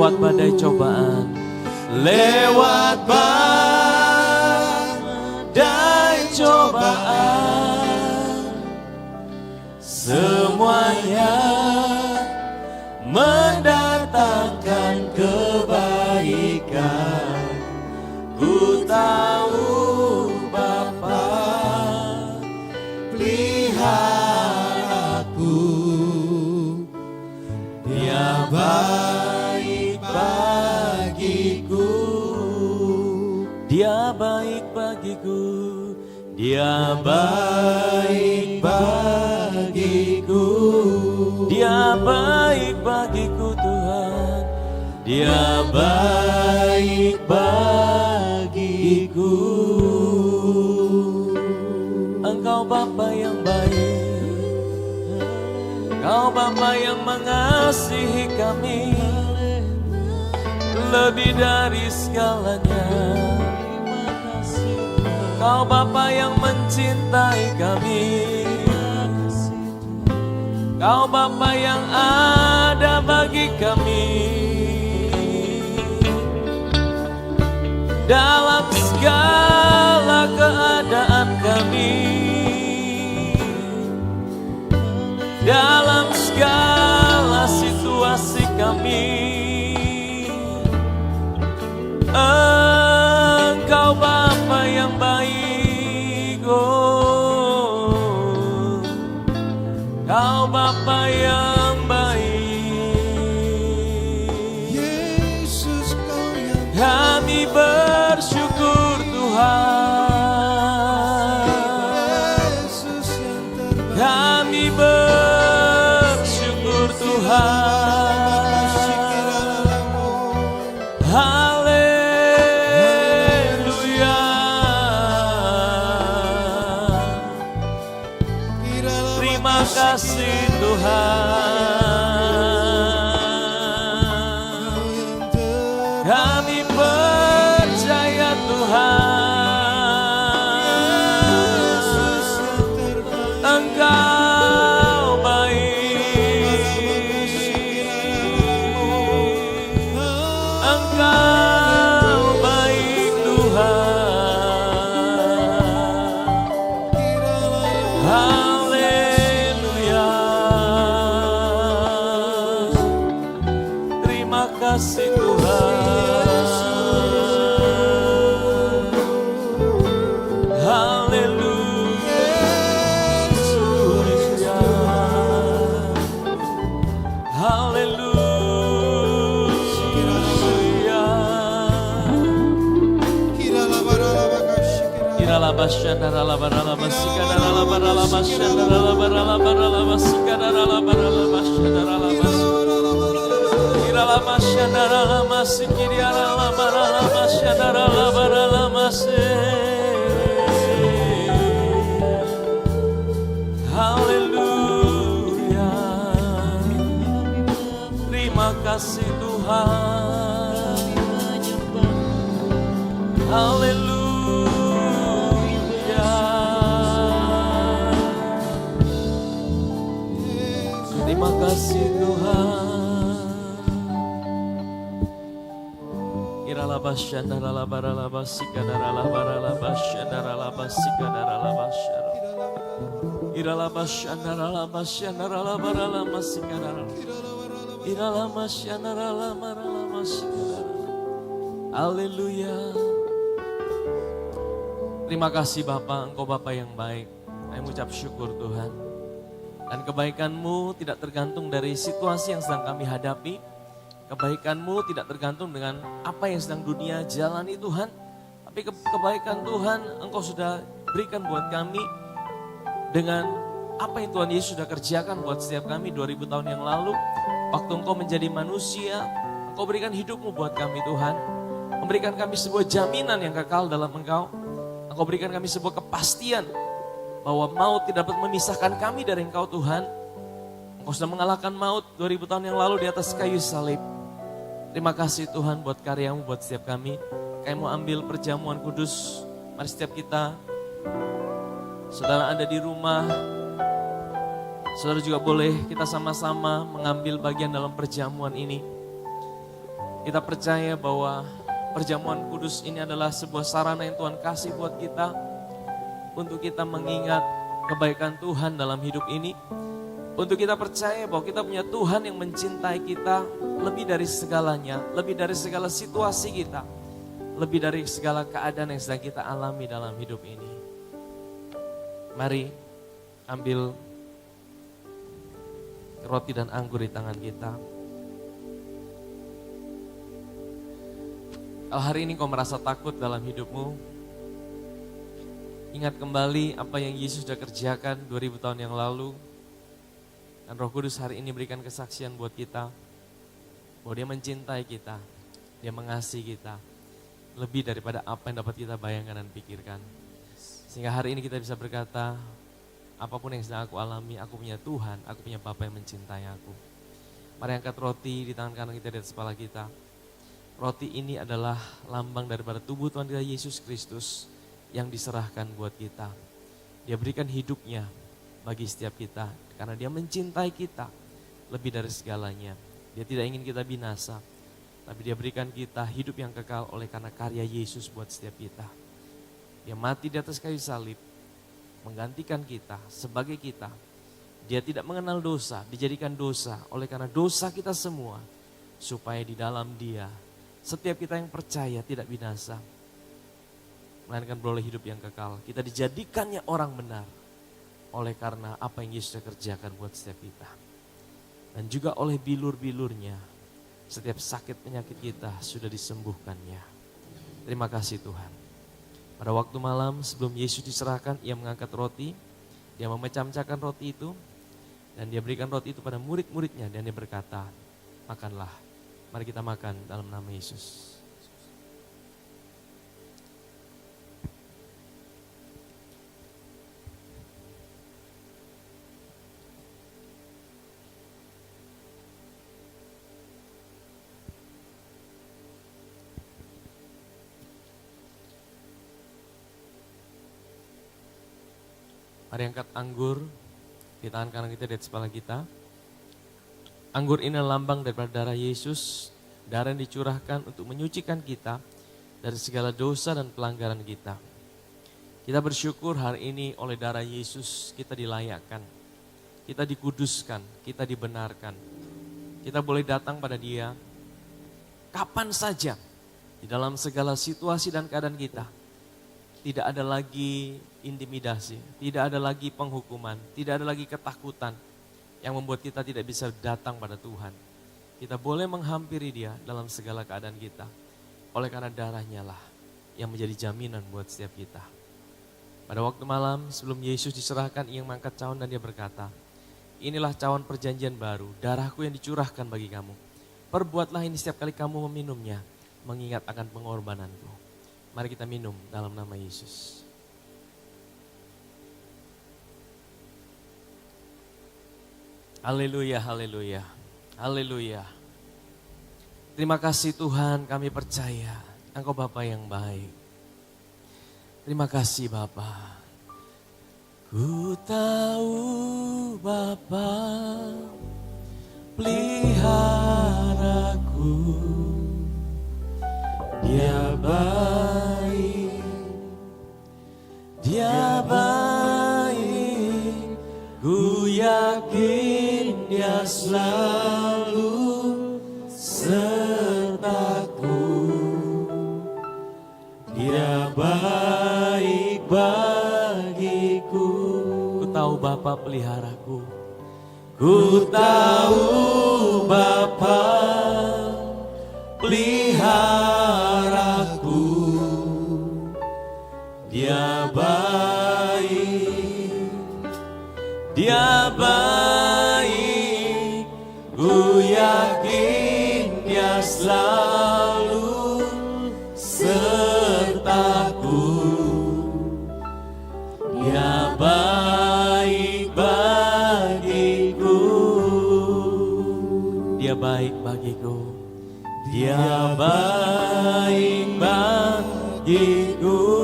lewat badai cobaan. Lewat badai cobaan, semuanya mendatangkan kebaikan. Ku tahu Bapa pelihara aku, Dia baik bagiku, Dia baik bagiku, Dia baik bagiku, Dia baik bagiku Tuhan, Dia baik bagiku. Engkau Bapa yang baik, Engkau Bapa yang mengasihi kami lebih dari segalanya. Engkau Bapa yang mencintai kami, Engkau Bapa yang ada bagi kami dalam segala keadaan kami, dalam segala situasi kami. Engkau Bapa yang baik, oh, Engkau Bapa yang baik. Yesus, Kau yang Kami bersyukur Tuhan, Yesus yang terbaik. kami bersyukur Tuhan. Haleluya. Terima kasih Tuhan. Kami percaya Tuhan, Engkau baik, Engkau baik Tuhan. Haleluya. Terima kasih Tuhan. Haleluya. Haleluya. Haleluya. Terima kasih Tuhan. Haleluya. Terima kasih Tuhan. Haleluya. Terima kasih Bapa, Engkau Bapa yang baik. Kami mengucap syukur Tuhan. Dan kebaikan-Mu tidak tergantung dari situasi yang sedang kami hadapi. Kebaikan-Mu tidak tergantung dengan apa yang sedang dunia jalani Tuhan. Tapi kebaikan Tuhan Engkau sudah berikan buat kami dengan apa yang Tuhan Yesus sudah kerjakan buat setiap kami 2000 tahun yang lalu. Waktu Engkau menjadi manusia, Engkau berikan hidup-Mu buat kami Tuhan. Memberikan kami sebuah jaminan yang kekal dalam Engkau. Engkau berikan kami sebuah kepastian bahwa maut tidak dapat memisahkan kami dari Engkau Tuhan. Engkau sudah mengalahkan maut 2000 tahun yang lalu di atas kayu salib. Terima kasih Tuhan buat karya-Mu buat setiap kami. Kami mau ambil perjamuan kudus. Mari setiap kita, saudara ada di rumah, saudara juga boleh kita sama-sama mengambil bagian dalam perjamuan ini. Kita percaya bahwa perjamuan kudus ini adalah sebuah sarana yang Tuhan kasih buat kita untuk kita mengingat kebaikan Tuhan dalam hidup ini. Untuk kita percaya bahwa kita punya Tuhan yang mencintai kita lebih dari segalanya, lebih dari segala situasi kita, lebih dari segala keadaan yang sedang kita alami dalam hidup ini. Mari ambil roti dan anggur di tangan kita. Kalau hari ini kau merasa takut dalam hidupmu, ingat kembali apa yang Yesus sudah kerjakan 2000 tahun yang lalu. Dan Roh Kudus hari ini berikan kesaksian buat kita, bahwa Dia mencintai kita, Dia mengasihi kita, lebih daripada apa yang dapat kita bayangkan dan pikirkan. Sehingga hari ini kita bisa berkata, apapun yang sedang aku alami, aku punya Tuhan, aku punya Bapa yang mencintai aku. Mari angkat roti di tangan kanan kita di atas kepala kita. Roti ini adalah lambang daripada tubuh Tuhan kita Yesus Kristus yang diserahkan buat kita. Dia berikan hidupnya bagi setiap kita karena Dia mencintai kita lebih dari segalanya. Dia tidak ingin kita binasa, tapi Dia berikan kita hidup yang kekal oleh karena karya Yesus buat setiap kita. Dia mati di atas kayu salib, menggantikan kita sebagai kita. Dia tidak mengenal dosa, dijadikan dosa oleh karena dosa kita semua, supaya di dalam Dia setiap kita yang percaya tidak binasa, melainkan beroleh hidup yang kekal. Kita dijadikannya orang benar oleh karena apa yang Yesus sudah kerjakan buat setiap kita. Dan juga oleh bilur-bilurnya, setiap sakit penyakit kita sudah disembuhkannya. Terima kasih Tuhan. Pada waktu malam sebelum Yesus diserahkan, Ia mengangkat roti, Dia memecah-mecahkan roti itu, dan Dia berikan roti itu pada murid-muridnya, dan Dia berkata, makanlah. Mari kita makan dalam nama Yesus. Mari angkat anggur di tangan kanan kita di atas kepala kita. Anggur ini lambang daripada darah Yesus, darah yang dicurahkan untuk menyucikan kita dari segala dosa dan pelanggaran kita. Kita bersyukur hari ini oleh darah Yesus kita dilayakkan, kita dikuduskan, kita dibenarkan. Kita boleh datang pada Dia kapan saja di dalam segala situasi dan keadaan kita. Tidak ada lagi intimidasi, tidak ada lagi penghukuman, tidak ada lagi ketakutan yang membuat kita tidak bisa datang pada Tuhan. Kita boleh menghampiri Dia dalam segala keadaan kita. Oleh karena darahnya lah yang menjadi jaminan buat setiap kita. Pada waktu malam sebelum Yesus diserahkan, Ia mengangkat cawan dan Dia berkata, inilah cawan perjanjian baru, darahku yang dicurahkan bagi kamu. Perbuatlah ini setiap kali kamu meminumnya, mengingat akan pengorbananku. Mari kita minum dalam nama Yesus. Haleluya, haleluya, haleluya. Terima kasih Tuhan, kami percaya Engkau Bapa yang baik. Terima kasih Bapa. Ku tahu Bapa peliharaku, Dia baik, Dia baik, ku yakin Dia selalu sertaku. Dia baik bagiku. Ku tahu Bapa peliharaku, ku tahu Bapa peliharaku. Dia baik, Dia baik, ku yakin Dia selalu sertaku. Dia baik bagiku, Dia baik bagiku, Dia baik bagiku.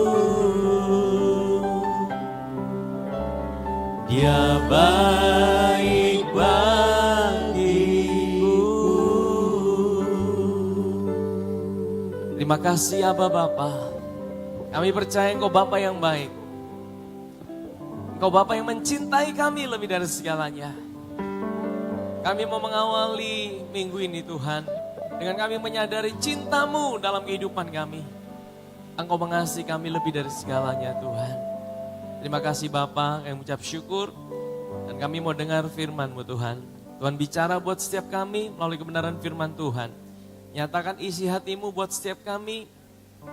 Dia baik bagiku. Terima kasih Aba Bapa. Kami percaya Engkau Bapa yang baik. Engkau Bapa yang mencintai kami lebih dari segalanya. Kami mau mengawali minggu ini Tuhan, dengan kami menyadari cinta-Mu dalam kehidupan kami. Engkau mengasihi kami lebih dari segalanya Tuhan. Terima kasih Bapa, kami mengucap syukur. Dan kami mau dengar firman-Mu Tuhan. Tuhan bicara buat setiap kami melalui kebenaran firman Tuhan. Nyatakan isi hati-Mu buat setiap kami.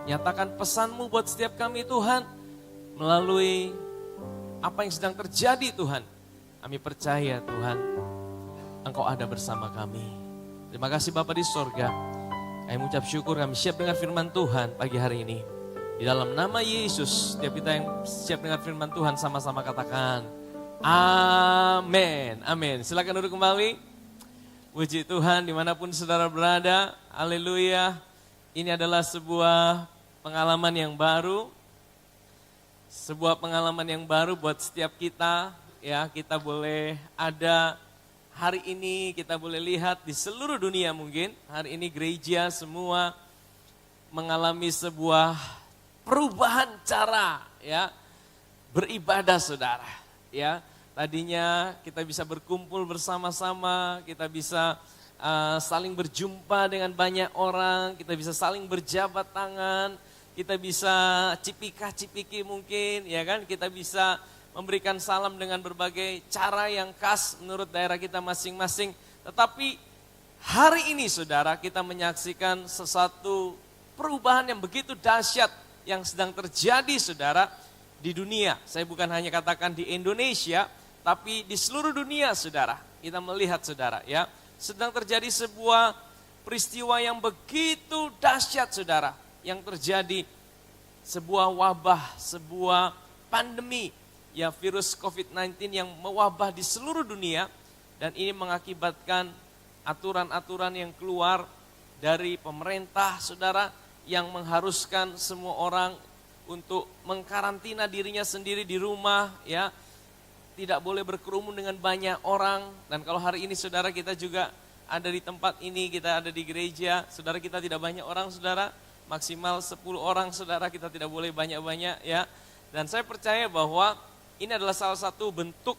Nyatakan pesan-Mu buat setiap kami Tuhan. Melalui apa yang sedang terjadi Tuhan. Kami percaya Tuhan, Engkau ada bersama kami. Terima kasih Bapa di sorga. Kami mengucap syukur, kami siap dengar firman Tuhan pagi hari ini. Di dalam nama Yesus, setiap kita yang siap dengar firman Tuhan sama-sama katakan, amin, amin. Silakan duduk kembali. Puji Tuhan dimanapun saudara berada, haleluya. Ini adalah sebuah pengalaman yang baru. Sebuah pengalaman yang baru buat setiap kita. Ya, kita boleh ada hari ini, kita boleh lihat di seluruh dunia mungkin. Hari ini gereja semua mengalami sebuah perubahan cara ya beribadah saudara. Ya, tadinya kita bisa berkumpul bersama-sama, kita bisa saling berjumpa dengan banyak orang, kita bisa saling berjabat tangan, kita bisa cipika-cipiki mungkin, ya kan? Kita bisa memberikan salam dengan berbagai cara yang khas menurut daerah kita masing-masing. Tetapi hari ini saudara, kita menyaksikan sesuatu perubahan yang begitu dahsyat yang sedang terjadi saudara di dunia. Saya bukan hanya katakan di Indonesia, tapi di seluruh dunia saudara. Kita melihat saudara ya. Sedang terjadi sebuah peristiwa yang begitu dahsyat saudara. Yang terjadi sebuah wabah, sebuah pandemi. Ya virus COVID-19 yang mewabah di seluruh dunia. Dan ini mengakibatkan aturan-aturan yang keluar dari pemerintah saudara. Yang mengharuskan semua orang untuk mengkarantina dirinya sendiri di rumah ya. Tidak boleh berkerumun dengan banyak orang. Dan kalau hari ini saudara kita juga ada di tempat ini, kita ada di gereja. Saudara kita tidak banyak orang saudara, maksimal 10 orang saudara, kita tidak boleh banyak-banyak ya. Dan saya percaya bahwa ini adalah salah satu bentuk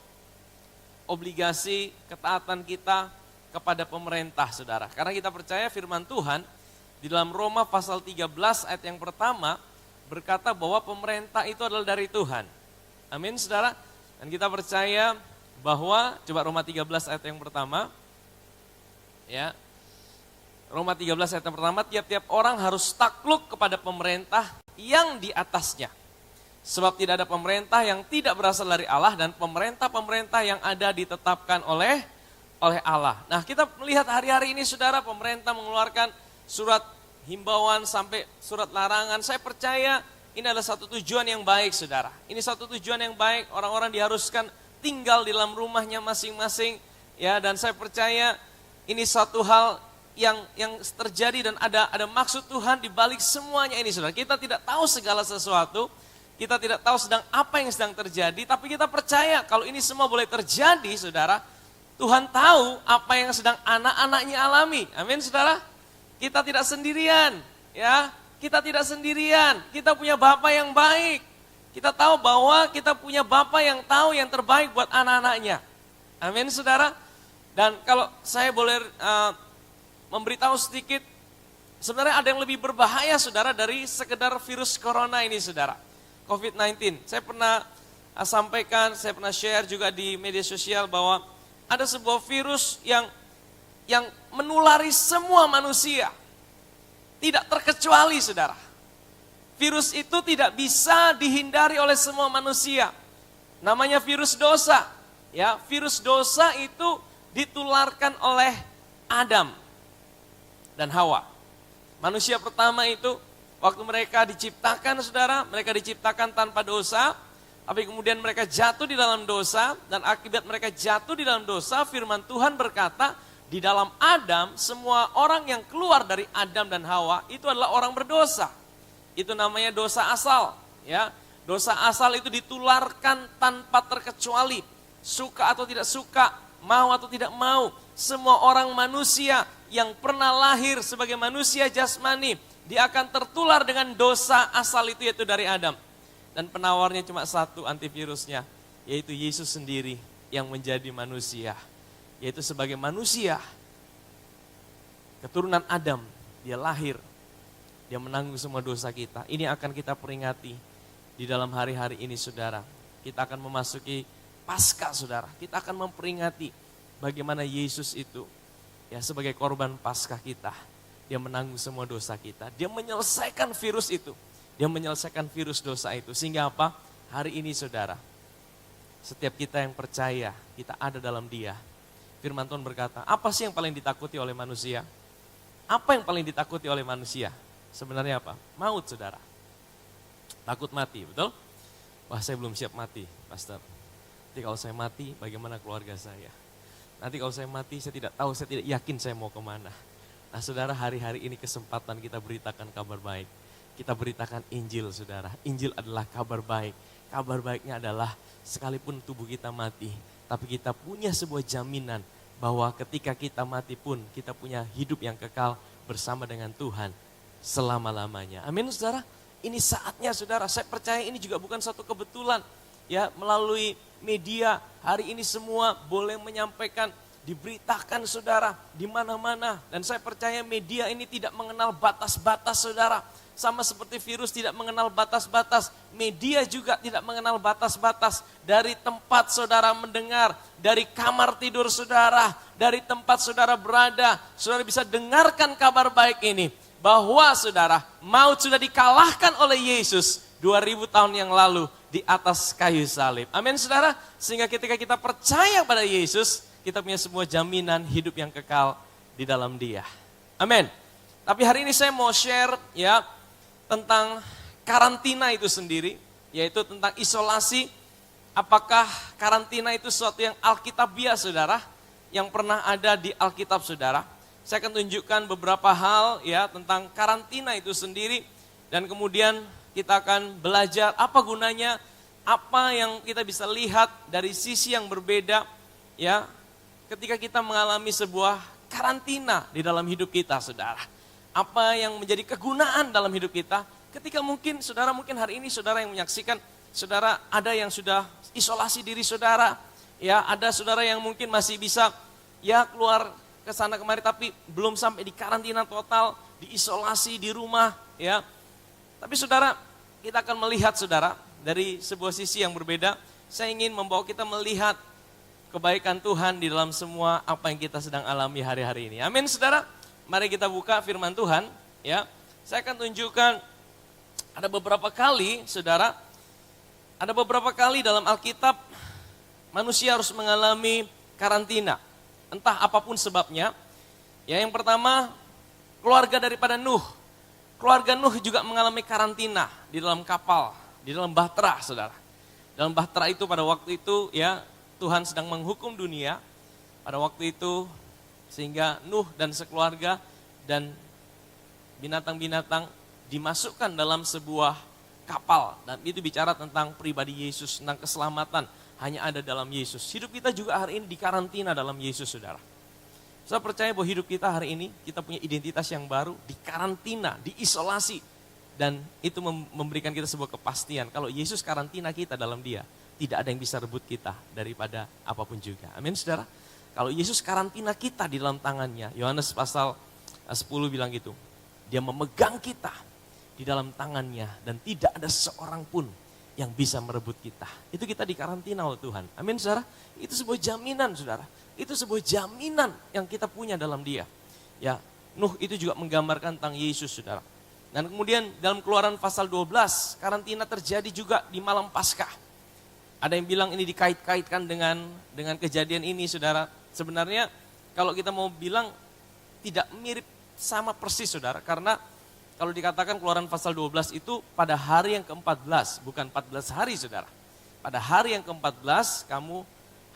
obligasi ketaatan kita kepada pemerintah saudara. Karena kita percaya firman Tuhan di dalam Roma pasal 13 ayat yang pertama berkata bahwa pemerintah itu adalah dari Tuhan. Amin saudara. Dan kita percaya bahwa, coba Roma 13 ayat yang pertama, ya Roma 13 ayat yang pertama, tiap-tiap orang harus takluk kepada pemerintah yang di atasnya. Sebab tidak ada pemerintah yang tidak berasal dari Allah dan pemerintah-pemerintah yang ada ditetapkan oleh Allah. Nah kita melihat hari-hari ini saudara, pemerintah mengeluarkan surat himbauan sampai surat larangan. Saya percaya ini adalah satu tujuan yang baik saudara. Ini satu tujuan yang baik, orang-orang diharuskan tinggal di dalam rumahnya masing-masing. Ya, dan saya percaya ini satu hal yang terjadi dan ada maksud Tuhan di balik semuanya ini saudara. Kita tidak tahu segala sesuatu, kita tidak tahu apa yang sedang terjadi, tapi kita percaya kalau ini semua boleh terjadi saudara, Tuhan tahu apa yang sedang anak-anaknya alami. Amin saudara. Kita tidak sendirian ya. Kita tidak sendirian, kita punya Bapa yang baik. Kita tahu bahwa kita punya Bapa yang tahu yang terbaik buat anak-anaknya. Amin saudara. Dan kalau saya boleh memberitahu sedikit, sebenarnya ada yang lebih berbahaya saudara dari sekedar virus corona ini saudara. COVID-19. Saya pernah sampaikan, saya pernah share juga di media sosial bahwa ada sebuah virus yang menulari semua manusia. Tidak terkecuali saudara. Virus itu tidak bisa dihindari oleh semua manusia. Namanya virus dosa. Ya, virus dosa itu ditularkan oleh Adam dan Hawa. Manusia pertama itu waktu mereka diciptakan saudara, mereka diciptakan tanpa dosa. Tapi kemudian mereka jatuh di dalam dosa dan akibat mereka jatuh di dalam dosa, firman Tuhan berkata, di dalam Adam, semua orang yang keluar dari Adam dan Hawa itu adalah orang berdosa. Itu namanya dosa asal. Ya, dosa asal itu ditularkan tanpa terkecuali. Suka atau tidak suka, mau atau tidak mau. Semua orang manusia yang pernah lahir sebagai manusia jasmani Dia akan tertular dengan dosa asal itu yaitu dari Adam. Dan penawarnya cuma satu antivirusnya, yaitu Yesus sendiri yang menjadi manusia. Yaitu sebagai manusia, keturunan Adam, dia lahir, dia menanggung semua dosa kita. Ini akan kita peringati di dalam hari-hari ini saudara. Kita akan memasuki Paskah saudara. Kita akan memperingati bagaimana Yesus itu ya sebagai korban Paskah kita. Dia menanggung semua dosa kita. Dia menyelesaikan virus itu. Dia menyelesaikan virus dosa itu. Sehingga apa? Hari ini saudara, setiap kita yang percaya, kita ada dalam Dia. Firman Tuhan berkata, apa sih yang paling ditakuti oleh manusia? Apa yang paling ditakuti oleh manusia? Sebenarnya apa? Maut saudara. Takut mati, betul? Wah, saya belum siap mati, Pastor. Nanti kalau saya mati, bagaimana keluarga saya? Nanti kalau saya mati, saya tidak tahu, saya tidak yakin saya mau kemana. Nah saudara, hari-hari ini kesempatan kita beritakan kabar baik. Kita beritakan Injil saudara. Injil adalah kabar baik. Kabar baiknya adalah sekalipun tubuh kita mati, tapi kita punya sebuah jaminan bahwa ketika kita mati pun kita punya hidup yang kekal bersama dengan Tuhan selama-lamanya. Amin saudara. Ini saatnya saudara, saya percaya ini juga bukan satu kebetulan. Ya, melalui media hari ini semua boleh menyampaikan, diberitakan saudara di mana-mana. Dan saya percaya media ini tidak mengenal batas-batas saudara. Sama seperti virus tidak mengenal batas-batas, media juga tidak mengenal batas-batas. Dari tempat saudara mendengar, dari kamar tidur saudara, dari tempat saudara berada, saudara bisa dengarkan kabar baik ini. Bahwa saudara, maut sudah dikalahkan oleh Yesus 2000 tahun yang lalu di atas kayu salib. Amin saudara, sehingga ketika kita percaya pada Yesus, kita punya semua jaminan hidup yang kekal di dalam Dia. Amin. Tapi hari ini saya mau share ya tentang karantina itu sendiri, yaitu tentang isolasi. Apakah karantina itu sesuatu yang alkitabiah saudara, yang pernah ada di Alkitab saudara? Saya akan tunjukkan beberapa hal ya tentang karantina itu sendiri, dan kemudian kita akan belajar apa gunanya, apa yang kita bisa lihat dari sisi yang berbeda ya ketika kita mengalami sebuah karantina di dalam hidup kita saudara. Apa yang menjadi kegunaan dalam hidup kita ketika mungkin saudara, mungkin hari ini saudara yang menyaksikan, saudara ada yang sudah isolasi diri saudara, ya ada saudara yang mungkin masih bisa ya keluar ke sana kemari tapi belum sampai di karantina total, diisolasi di rumah ya. Tapi saudara, kita akan melihat saudara dari sebuah sisi yang berbeda. Saya ingin membawa kita melihat kebaikan Tuhan di dalam semua apa yang kita sedang alami hari-hari ini. Amin saudara. Mari kita buka firman Tuhan ya. Saya akan tunjukkan ada beberapa kali saudara, ada beberapa kali dalam Alkitab manusia harus mengalami karantina. Entah apapun sebabnya. Ya, yang pertama, keluarga daripada Nuh. Keluarga Nuh juga mengalami karantina di dalam kapal, di dalam bahtera, saudara. Dalam bahtera itu pada waktu itu ya Tuhan sedang menghukum dunia pada waktu itu, sehingga Nuh dan sekeluarga dan binatang-binatang dimasukkan dalam sebuah kapal. Dan itu bicara tentang pribadi Yesus, tentang keselamatan. Hanya ada dalam Yesus. Hidup kita juga hari ini dikarantina dalam Yesus, saudara. Saya percaya bahwa hidup kita hari ini, kita punya identitas yang baru, dikarantina, diisolasi. Dan itu memberikan kita sebuah kepastian. Kalau Yesus karantina kita dalam Dia, tidak ada yang bisa rebut kita daripada apapun juga. Amin, saudara. Kalau Yesus karantina kita di dalam tangannya, Yohanes pasal 10 bilang gitu. Dia memegang kita di dalam tangannya dan tidak ada seorang pun yang bisa merebut kita. Itu kita dikarantina oleh Tuhan. Amin saudara. Itu sebuah jaminan saudara. Itu sebuah jaminan yang kita punya dalam Dia. Ya, Nuh itu juga menggambarkan tentang Yesus saudara. Dan kemudian dalam Keluaran pasal 12, karantina terjadi juga di malam Paskah. Ada yang bilang ini dikait-kaitkan dengan kejadian ini saudara. Sebenarnya kalau kita mau bilang tidak mirip sama persis saudara. Karena kalau dikatakan Keluaran pasal 12 itu pada hari yang ke-14, bukan 14 hari saudara. Pada hari yang ke-14 kamu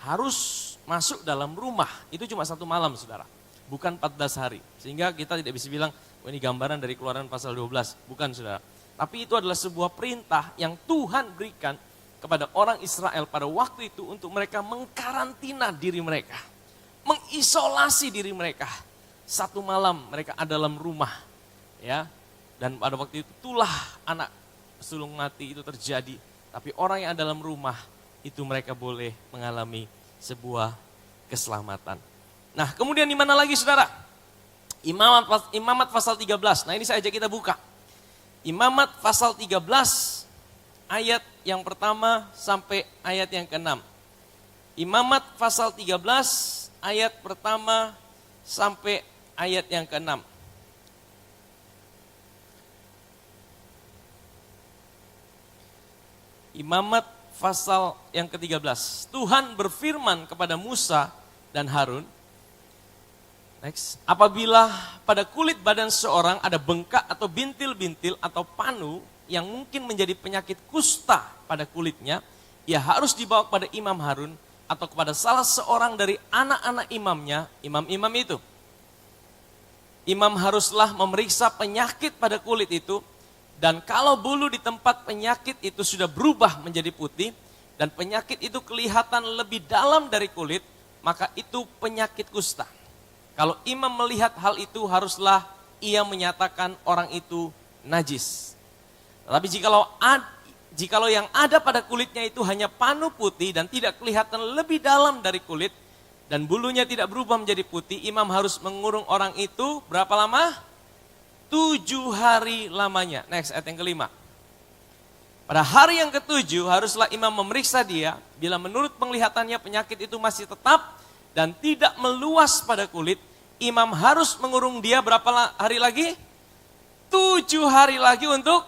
harus masuk dalam rumah, itu cuma 1 malam saudara. Bukan 14 hari, sehingga kita tidak bisa bilang, oh ini gambaran dari Keluaran pasal 12, bukan saudara. Tapi itu adalah sebuah perintah yang Tuhan berikan kepada orang Israel pada waktu itu untuk mereka mengkarantina diri mereka. Mengisolasi diri mereka. 1 malam mereka ada dalam rumah ya. Dan pada waktu itu itulah anak sulung mati itu terjadi. Tapi orang yang dalam rumah itu mereka boleh mengalami sebuah keselamatan. Nah kemudian di mana lagi saudara? Imamat pasal 13. Nah ini saya ajak kita buka. Imamat pasal 13 ayat yang pertama sampai ayat yang ke-6. Imamat pasal 13 ayat pertama sampai ayat yang ke-6. Imamat pasal yang ke-13. Tuhan berfirman kepada Musa dan Harun. Next. Apabila pada kulit badan seorang ada bengkak atau bintil-bintil atau panu yang mungkin menjadi penyakit kusta pada kulitnya, ia harus dibawa kepada Imam Harun atau kepada salah seorang dari anak-anak imamnya, imam-imam itu. Imam haruslah memeriksa penyakit pada kulit itu, dan kalau bulu di tempat penyakit itu sudah berubah menjadi putih, dan penyakit itu kelihatan lebih dalam dari kulit, maka itu penyakit kusta. Kalau imam melihat hal itu, haruslah ia menyatakan orang itu najis. Tetapi jikalau yang ada pada kulitnya itu hanya panu putih dan tidak kelihatan lebih dalam dari kulit, dan bulunya tidak berubah menjadi putih, imam harus mengurung orang itu berapa lama? 7 hari lamanya. Next, ayat yang ke-5. Pada hari yang ke-7 haruslah imam memeriksa dia, bila menurut penglihatannya penyakit itu masih tetap dan tidak meluas pada kulit, imam harus mengurung dia berapa hari lagi? 7 hari lagi untuk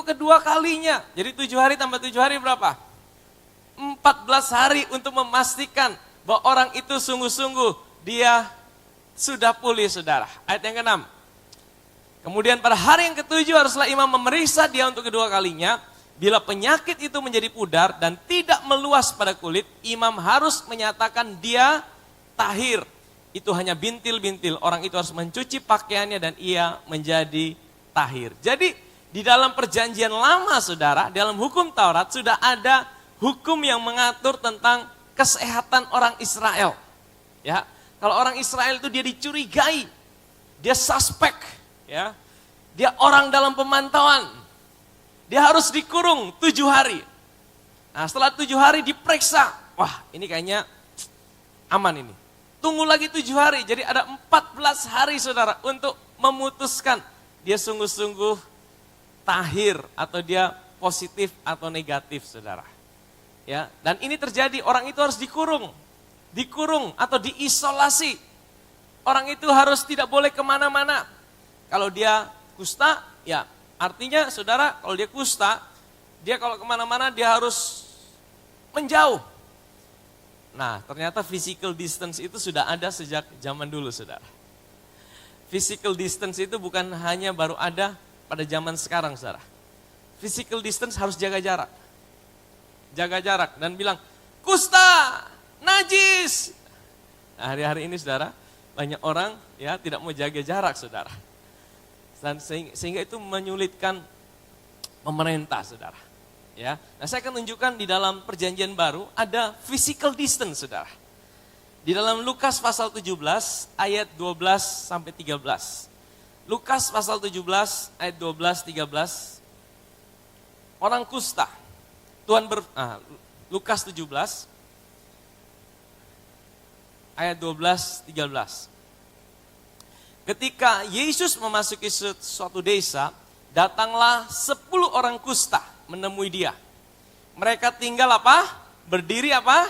kedua kalinya. Jadi 7 hari tambah 7 hari berapa? 14 hari untuk memastikan bahwa orang itu sungguh-sungguh dia sudah pulih saudara. Ayat yang ke-6. Kemudian pada hari yang ke-7 haruslah imam memeriksa dia untuk kedua kalinya. Bila penyakit itu menjadi pudar dan tidak meluas pada kulit, imam harus menyatakan dia tahir. Itu hanya bintil-bintil, orang itu harus mencuci pakaiannya dan ia menjadi tahir. Jadi di dalam perjanjian lama saudara, dalam hukum Taurat sudah ada hukum yang mengatur tentang kesehatan orang Israel. Ya, kalau orang Israel itu dia dicurigai, dia suspek, ya, dia orang dalam pemantauan. Dia harus dikurung 7 hari. Nah setelah 7 hari diperiksa. Wah ini kayaknya aman ini. Tunggu lagi 7 hari. Jadi ada 14 hari saudara untuk memutuskan. Dia sungguh-sungguh tahir atau dia positif atau negatif saudara. Ya, dan ini terjadi orang itu harus dikurung. Dikurung atau diisolasi. Orang itu harus tidak boleh kemana-mana. Kalau dia kusta ya. Artinya saudara kalau dia kusta, dia kalau kemana-mana dia harus menjauh. Nah ternyata physical distance itu sudah ada sejak zaman dulu saudara. Physical distance itu bukan hanya baru ada pada zaman sekarang saudara. Physical distance harus jaga jarak. Jaga jarak dan bilang, kusta, najis. Nah, hari-hari ini saudara, banyak orang ya tidak mau jaga jarak saudara. Dan sehingga itu menyulitkan pemerintah saudara. Ya, nah saya akan tunjukkan di dalam perjanjian baru ada physical distance saudara. Di dalam Lukas pasal 17 ayat 12 sampai 13. Lukas pasal 17 ayat 12 13. Orang kusta. Lukas 17 ayat 12 13. Ketika Yesus memasuki suatu desa, datanglah 10 orang kusta menemui dia. Mereka tinggal apa? Berdiri apa?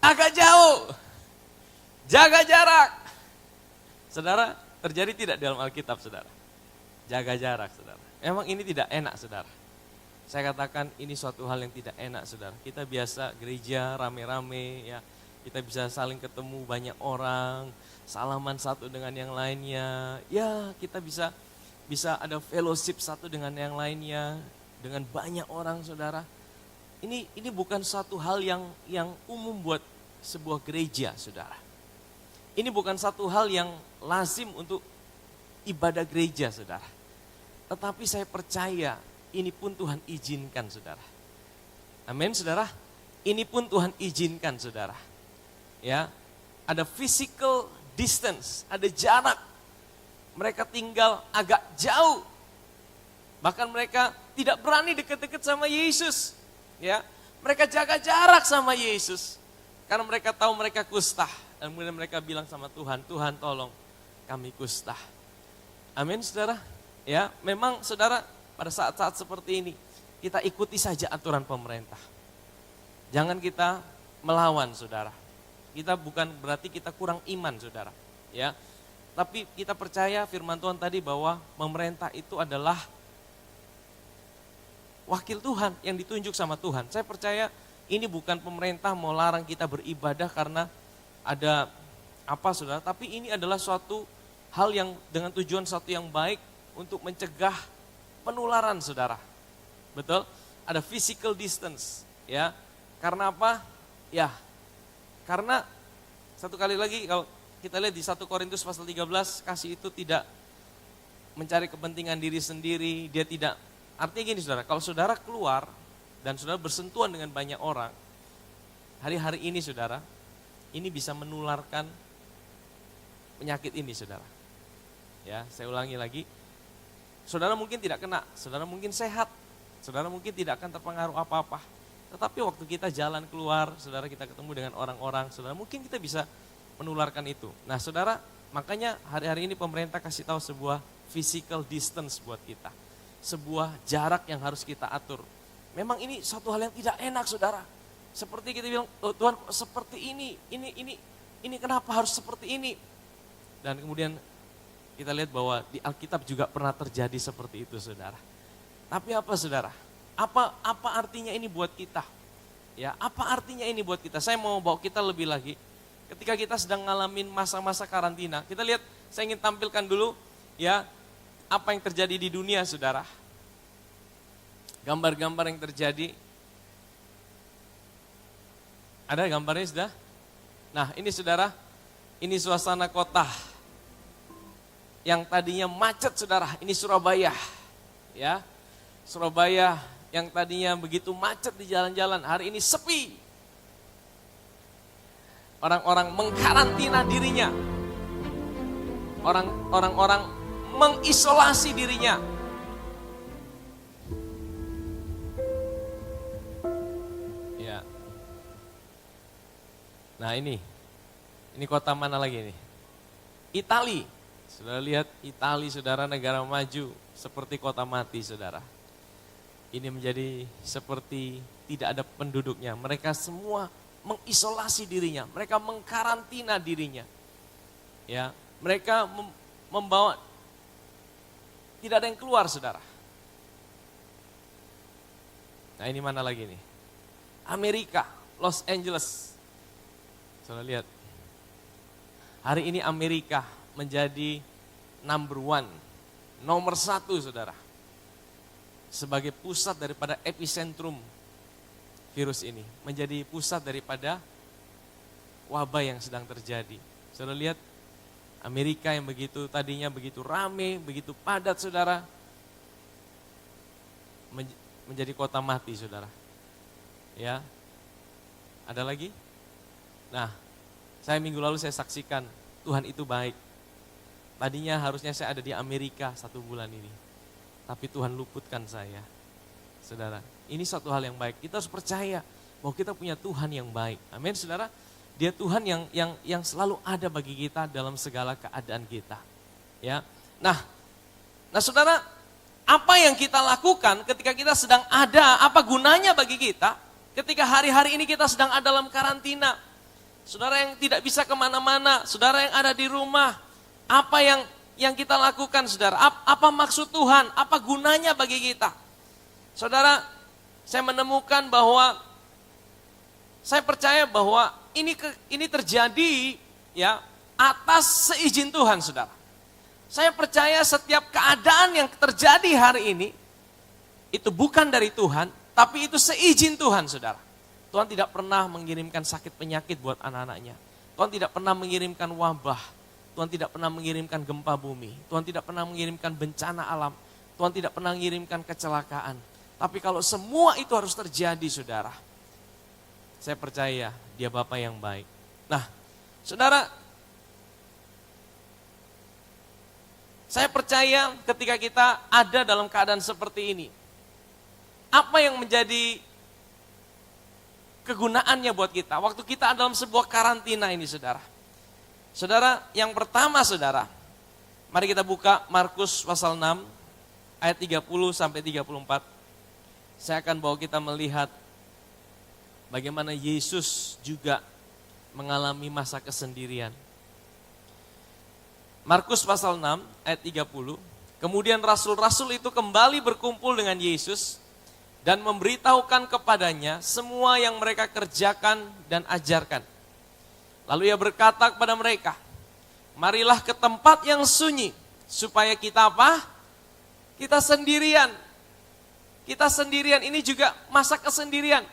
Agak jauh. Jaga jarak. Saudara, terjadi tidak dalam Alkitab saudara? Jaga jarak saudara. Memang ini tidak enak saudara. Saya katakan ini suatu hal yang tidak enak saudara. Kita biasa gereja rame-rame ya. Kita bisa saling ketemu banyak orang, salaman satu dengan yang lainnya. Ya kita bisa ada fellowship satu dengan yang lainnya. Dengan banyak orang saudara. Ini bukan satu hal yang umum buat sebuah gereja saudara. Ini bukan satu hal yang lazim untuk ibadah gereja saudara. Tetapi saya percaya ini pun Tuhan izinkan saudara. Amin saudara. Ini pun Tuhan izinkan saudara. Ya, ada physical distance, ada jarak Mereka tinggal agak jauh. Bahkan mereka tidak berani dekat-dekat sama Yesus. Ya, mereka jaga jarak sama Yesus. Karena mereka tahu mereka kusta. Dan kemudian mereka bilang sama Tuhan, Tuhan tolong kami kusta. Amin saudara. Ya, memang saudara pada saat-saat seperti ini kita ikuti saja aturan pemerintah. Jangan kita melawan saudara. Kita bukan berarti kita kurang iman saudara. Ya, tapi kita percaya firman Tuhan tadi bahwa pemerintah itu adalah wakil Tuhan yang ditunjuk sama Tuhan. Saya percaya ini bukan pemerintah mau larang kita beribadah karena ada apa saudara. Tapi ini adalah suatu hal yang dengan tujuan satu yang baik untuk mencegah penularan saudara. Betul? Ada physical distance. Ya, karena apa? Ya, karena satu kali lagi kalau kita lihat di 1 Korintus pasal 13, kasih itu tidak mencari kepentingan diri sendiri, dia tidak, artinya gini saudara, kalau saudara keluar dan saudara bersentuhan dengan banyak orang, hari-hari ini saudara, ini bisa menularkan penyakit ini saudara. Ya, saya ulangi lagi, saudara mungkin tidak kena, saudara mungkin sehat, saudara mungkin tidak akan terpengaruh apa-apa. Tetapi waktu kita jalan keluar, saudara kita ketemu dengan orang-orang, saudara mungkin kita bisa menularkan itu. Nah saudara, makanya hari-hari ini pemerintah kasih tahu sebuah physical distance buat kita. Sebuah jarak yang harus kita atur. Memang ini suatu hal yang tidak enak saudara. Seperti kita bilang, oh, Tuhan seperti ini kenapa harus seperti ini? Dan kemudian kita lihat bahwa di Alkitab juga pernah terjadi seperti itu saudara. Tapi apa saudara? Apa artinya ini buat kita? Ya, apa artinya ini buat kita? Saya mau bawa kita lebih lagi. Ketika kita sedang ngalamin masa-masa karantina, kita lihat, saya ingin tampilkan dulu ya apa yang terjadi di dunia saudara. Gambar-gambar yang terjadi. Ada gambarnya sudah? Nah ini saudara, ini suasana kota yang tadinya macet saudara, ini Surabaya. Ya, Surabaya yang tadinya begitu macet di jalan-jalan, hari ini sepi. Orang-orang mengkarantina dirinya. Orang-orang mengisolasi dirinya. Ya. Nah ini kota mana lagi nih? Itali. Saudara lihat Itali saudara, negara maju seperti kota mati saudara. Ini menjadi seperti tidak ada penduduknya. Mereka semua mengisolasi dirinya, mereka mengkarantina dirinya. Ya, mereka membawa, tidak ada yang keluar saudara. Nah ini mana lagi nih? Amerika, Los Angeles. Saudara lihat, hari ini Amerika menjadi nomor 1 saudara. Sebagai pusat daripada epicentrum virus ini, menjadi pusat daripada wabah yang sedang terjadi. Saudara lihat Amerika yang begitu tadinya begitu rame, begitu padat saudara, menjadi kota mati saudara. Ya, ada lagi? Nah, minggu lalu saya saksikan Tuhan itu baik. Tadinya harusnya saya ada di Amerika 1 bulan ini, tapi Tuhan luputkan saya. Saudara, ini suatu hal yang baik. Kita harus percaya bahwa kita punya Tuhan yang baik. Amin, saudara. Dia Tuhan yang selalu ada bagi kita dalam segala keadaan kita. Ya. Nah, saudara, apa yang kita lakukan ketika kita sedang ada, apa gunanya bagi kita ketika hari-hari ini kita sedang ada dalam karantina? Saudara yang tidak bisa kemana-mana, saudara yang ada di rumah, apa yang kita lakukan saudara? Apa maksud Tuhan? Apa gunanya bagi kita? Saudara, saya menemukan bahwa saya percaya bahwa ini terjadi ya atas seizin Tuhan, saudara. Saya percaya setiap keadaan yang terjadi hari ini itu bukan dari Tuhan, tapi itu seizin Tuhan, saudara. Tuhan tidak pernah mengirimkan sakit penyakit buat anak-anaknya. Tuhan tidak pernah mengirimkan wabah. Tuhan tidak pernah mengirimkan gempa bumi. Tuhan tidak pernah mengirimkan bencana alam. Tuhan tidak pernah mengirimkan kecelakaan. Tapi kalau semua itu harus terjadi saudara, saya percaya dia Bapa yang baik. Nah saudara, Saya percaya ketika kita ada dalam keadaan seperti ini, apa yang menjadi kegunaannya buat kita? Waktu kita dalam sebuah karantina ini, saudara. Saudara, yang pertama, saudara, mari kita buka Markus pasal 6, ayat 30 sampai 34. Saya akan bawa kita melihat bagaimana Yesus juga mengalami masa kesendirian. Markus pasal 6 ayat 30. Kemudian rasul-rasul itu kembali berkumpul dengan Yesus dan memberitahukan kepadanya semua yang mereka kerjakan dan ajarkan. Lalu ia berkata kepada mereka, marilah ke tempat yang sunyi supaya kita apa? Kita sendirian. Kita sendirian, ini juga masa kesendirian.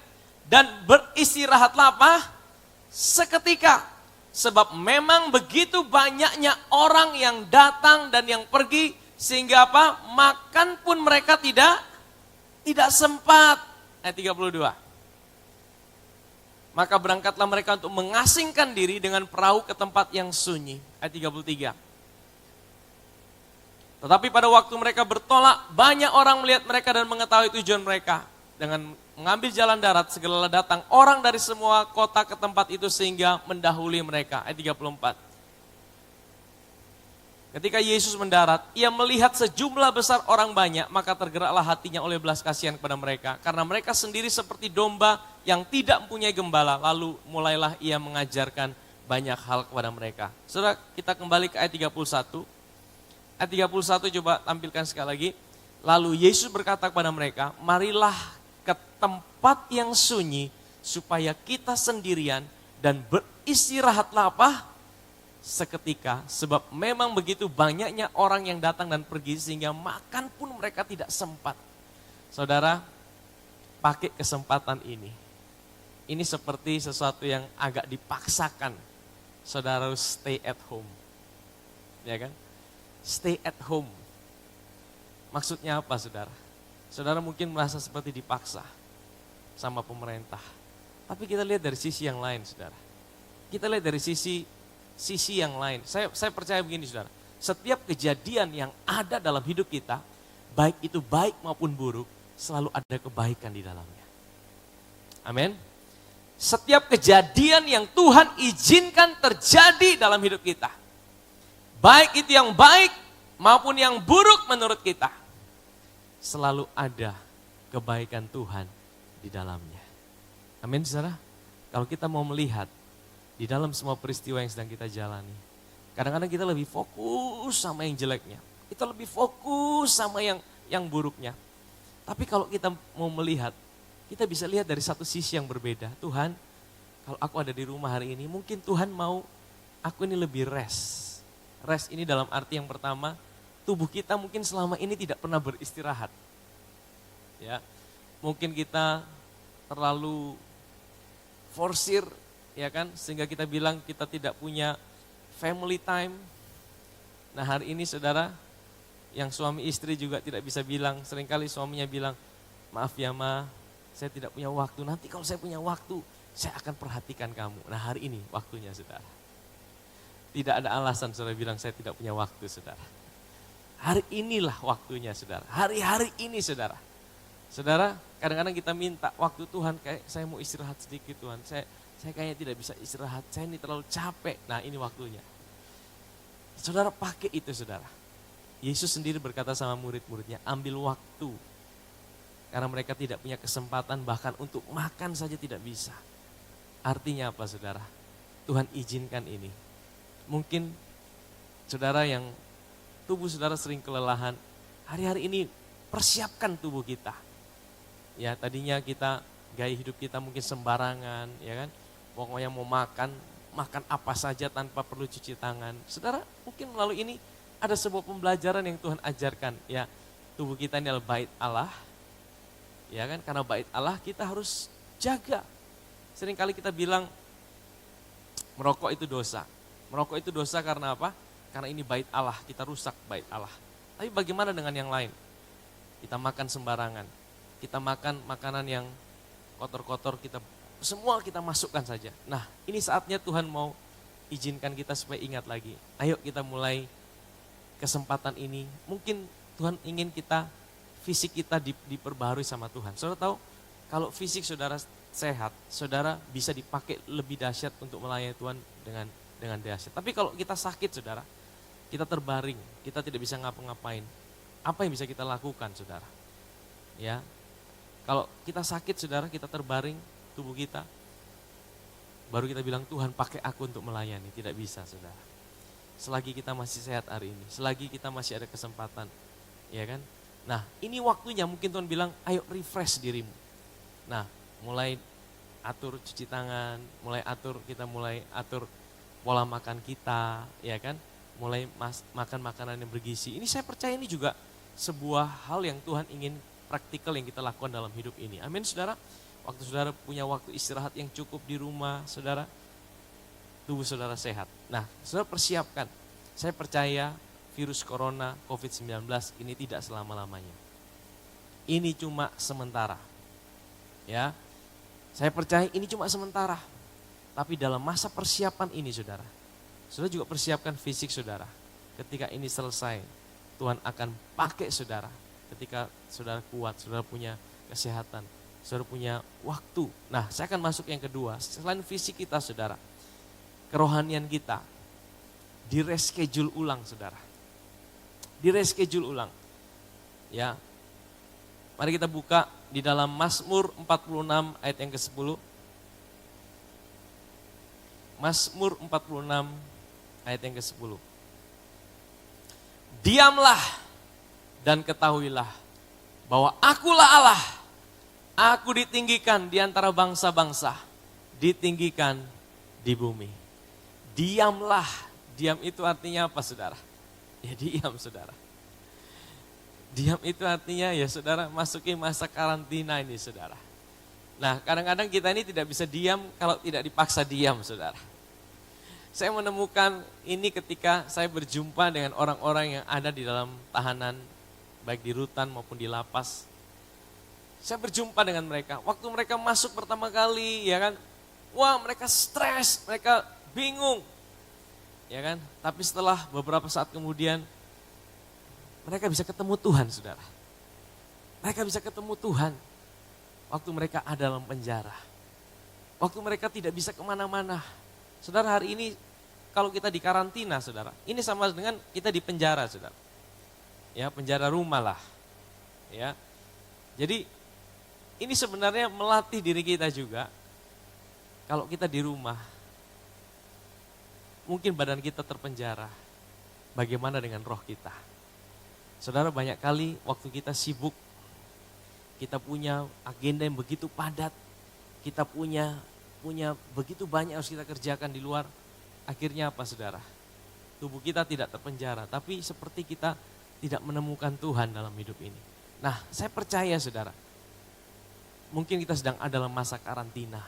Dan beristirahatlah apa? Seketika. Sebab memang begitu banyaknya orang yang datang dan yang pergi, sehingga apa? Makan pun mereka tidak sempat. Ayat 32. Maka berangkatlah mereka untuk mengasingkan diri dengan perahu ke tempat yang sunyi. Ayat 33. Tetapi pada waktu mereka bertolak, banyak orang melihat mereka dan mengetahui tujuan mereka. Dengan mengambil jalan darat, segeralah datang orang dari semua kota ke tempat itu sehingga mendahului mereka. Ayat 34. Ketika Yesus mendarat, ia melihat sejumlah besar orang banyak, maka tergeraklah hatinya oleh belas kasihan kepada mereka. Karena mereka sendiri seperti domba yang tidak mempunyai gembala, lalu mulailah ia mengajarkan banyak hal kepada mereka. Saudara, kita kembali ke ayat 31. Ayat 31 coba tampilkan sekali lagi. Lalu Yesus berkata kepada mereka, marilah ke tempat yang sunyi supaya kita sendirian dan beristirahatlah apa? Seketika, sebab memang begitu banyaknya orang yang datang dan pergi sehingga makan pun mereka tidak sempat. Saudara, pakai kesempatan ini. Ini seperti sesuatu yang agak dipaksakan. Saudara harus stay at home. Ya kan? Stay at home. Maksudnya apa, saudara? Saudara mungkin merasa seperti dipaksa sama pemerintah. Tapi kita lihat dari sisi yang lain, saudara. Kita lihat dari sisi yang lain. Saya percaya begini, saudara. Setiap kejadian yang ada dalam hidup kita, baik itu baik maupun buruk, selalu ada kebaikan di dalamnya. Amin. Setiap kejadian yang Tuhan izinkan terjadi dalam hidup kita, baik itu yang baik maupun yang buruk menurut kita, selalu ada kebaikan Tuhan di dalamnya. Amin, saudara. Kalau kita mau melihat di dalam semua peristiwa yang sedang kita jalani, kadang-kadang kita lebih fokus sama yang jeleknya, kita lebih fokus sama yang buruknya. Tapi kalau kita mau melihat, kita bisa lihat dari satu sisi yang berbeda. Tuhan, kalau aku ada di rumah hari ini, mungkin Tuhan mau aku ini lebih rest. Rest ini dalam arti yang pertama, tubuh kita mungkin selama ini tidak pernah beristirahat. Ya, mungkin kita terlalu forsir, ya kan, sehingga kita bilang kita tidak punya family time. Nah hari ini saudara, yang suami istri juga tidak bisa bilang, seringkali suaminya bilang, maaf ya ma, saya tidak punya waktu, nanti kalau saya punya waktu, saya akan perhatikan kamu. Nah hari ini waktunya saudara. Tidak ada alasan saudara bilang saya tidak punya waktu saudara. Hari inilah waktunya saudara, hari-hari ini saudara. Saudara, kadang-kadang kita minta waktu Tuhan, kayak saya mau istirahat sedikit Tuhan, saya kayaknya tidak bisa istirahat, saya ini terlalu capek. Nah ini waktunya. Saudara pakai itu saudara. Yesus sendiri berkata sama murid-muridnya, ambil waktu. Karena mereka tidak punya kesempatan bahkan untuk makan saja tidak bisa. Artinya apa saudara? Tuhan izinkan ini. Mungkin saudara yang tubuh saudara sering kelelahan, hari-hari ini persiapkan tubuh kita. Ya tadinya kita, gaya hidup kita mungkin sembarangan, ya kan? Pokoknya mau makan apa saja tanpa perlu cuci tangan. Saudara, mungkin melalui ini ada sebuah pembelajaran yang Tuhan ajarkan. Ya, tubuh kita ini adalah bait Allah. Ya kan, karena bait Allah kita harus jaga. Seringkali kita bilang merokok itu dosa. Merokok itu dosa karena apa? Karena ini bait Allah, kita rusak bait Allah. Tapi bagaimana dengan yang lain? Kita makan sembarangan. Kita makan makanan yang kotor-kotor, semua kita masukkan saja. Nah ini saatnya Tuhan mau izinkan kita supaya ingat lagi. Ayo kita mulai kesempatan ini, mungkin Tuhan ingin fisik kita diperbaharui sama Tuhan. Saudara tahu, kalau fisik saudara sehat, saudara bisa dipakai lebih dahsyat untuk melayani Tuhan dengan dahsyat. Tapi kalau kita sakit saudara, kita terbaring, kita tidak bisa ngapa-ngapain. Apa yang bisa kita lakukan saudara? Ya, kalau kita sakit saudara, kita terbaring tubuh kita, baru kita bilang Tuhan pakai aku untuk melayani. Tidak bisa saudara. Selagi kita masih sehat hari ini, selagi kita masih ada kesempatan, ya kan? Nah, ini waktunya mungkin Tuhan bilang, ayo refresh dirimu. Nah, mulai atur cuci tangan, kita mulai atur pola makan kita, ya kan? Mulai makan makanan yang bergizi. Ini saya percaya ini juga sebuah hal yang Tuhan ingin praktikal yang kita lakukan dalam hidup ini. Amin saudara. Waktu saudara punya waktu istirahat yang cukup di rumah, saudara, tubuh saudara sehat. Nah, saudara persiapkan. Saya percaya virus corona COVID-19 ini tidak selama-lamanya. Ini cuma sementara. Ya, saya percaya ini cuma sementara. Tapi dalam masa persiapan ini saudara juga persiapkan fisik saudara. Ketika ini selesai, Tuhan akan pakai saudara. Ketika saudara kuat, saudara punya kesehatan, saudara punya waktu. Nah, saya akan masuk yang kedua. Selain fisik kita saudara, kerohanian kita di-reschedule ulang saudara. Di-reschedule ulang. Ya. Mari kita buka di dalam Mazmur 46 ayat yang ke-10. Mazmur 46 ayat yang ke-10. Diamlah dan ketahuilah bahwa akulah Allah. Aku ditinggikan di antara bangsa-bangsa, ditinggikan di bumi. Diamlah, diam itu artinya apa saudara? Ya diam saudara. Diam itu artinya ya saudara masuki masa karantina ini saudara. Nah kadang-kadang kita ini tidak bisa diam kalau tidak dipaksa diam saudara. Saya menemukan ini ketika saya berjumpa dengan orang-orang yang ada di dalam tahanan, baik di rutan maupun di lapas. Saya berjumpa dengan mereka, waktu mereka masuk pertama kali ya kan, wah mereka stres, mereka bingung. Ya kan, tapi setelah beberapa saat kemudian, mereka bisa ketemu Tuhan saudara. Mereka bisa ketemu Tuhan waktu mereka ada dalam penjara. Waktu mereka tidak bisa kemana-mana. Saudara hari ini kalau kita di karantina saudara, ini sama dengan kita di penjara saudara. Ya penjara rumah lah. Ya, jadi ini sebenarnya melatih diri kita juga. Kalau kita di rumah, mungkin badan kita terpenjara. Bagaimana dengan roh kita? Saudara banyak kali waktu kita sibuk, kita punya agenda yang begitu padat, kita punya begitu banyak harus kita kerjakan di luar. Akhirnya apa saudara? Tubuh kita tidak terpenjara, tapi seperti kita tidak menemukan Tuhan dalam hidup ini. Nah saya percaya saudara, mungkin kita sedang ada dalam masa karantina.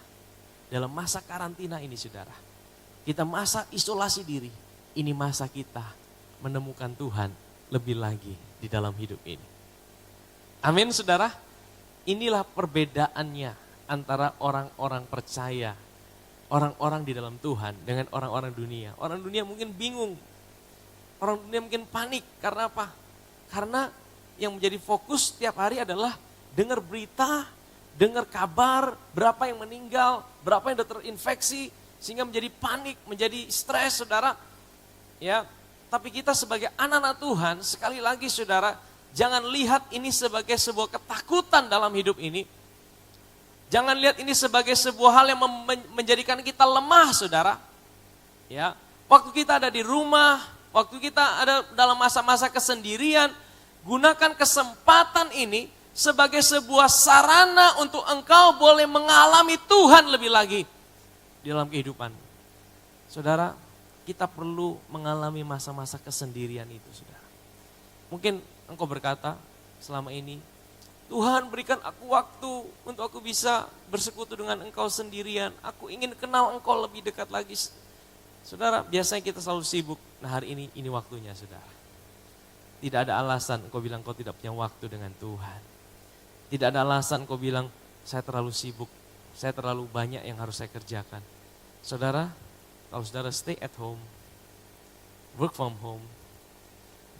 Dalam masa karantina ini saudara, kita masa isolasi diri, ini masa kita menemukan Tuhan lebih lagi di dalam hidup ini. Amin saudara, inilah perbedaannya antara orang-orang percaya, orang-orang di dalam Tuhan dengan orang-orang dunia. Orang dunia mungkin bingung, orang dunia mungkin panik, karena apa? Karena yang menjadi fokus setiap hari adalah dengar berita, dengar kabar, berapa yang meninggal, berapa yang sudah terinfeksi, sehingga menjadi panik, menjadi stres saudara. Ya, tapi kita sebagai anak-anak Tuhan, sekali lagi saudara, jangan lihat ini sebagai sebuah ketakutan dalam hidup ini. Jangan lihat ini sebagai sebuah hal yang menjadikan kita lemah saudara. Ya, waktu kita ada di rumah, waktu kita ada dalam masa-masa kesendirian, gunakan kesempatan ini sebagai sebuah sarana untuk engkau boleh mengalami Tuhan lebih lagi di dalam kehidupan. Saudara, kita perlu mengalami masa-masa kesendirian itu, saudara. Mungkin engkau berkata selama ini, Tuhan berikan aku waktu untuk aku bisa bersekutu dengan engkau sendirian. Aku ingin kenal engkau lebih dekat lagi. Saudara, biasanya kita selalu sibuk. Nah hari ini waktunya saudara. Tidak ada alasan engkau bilang kau tidak punya waktu dengan Tuhan. Tidak ada alasan kau bilang saya terlalu sibuk. Saya terlalu banyak yang harus saya kerjakan. Saudara, kalau saudara stay at home, work from home,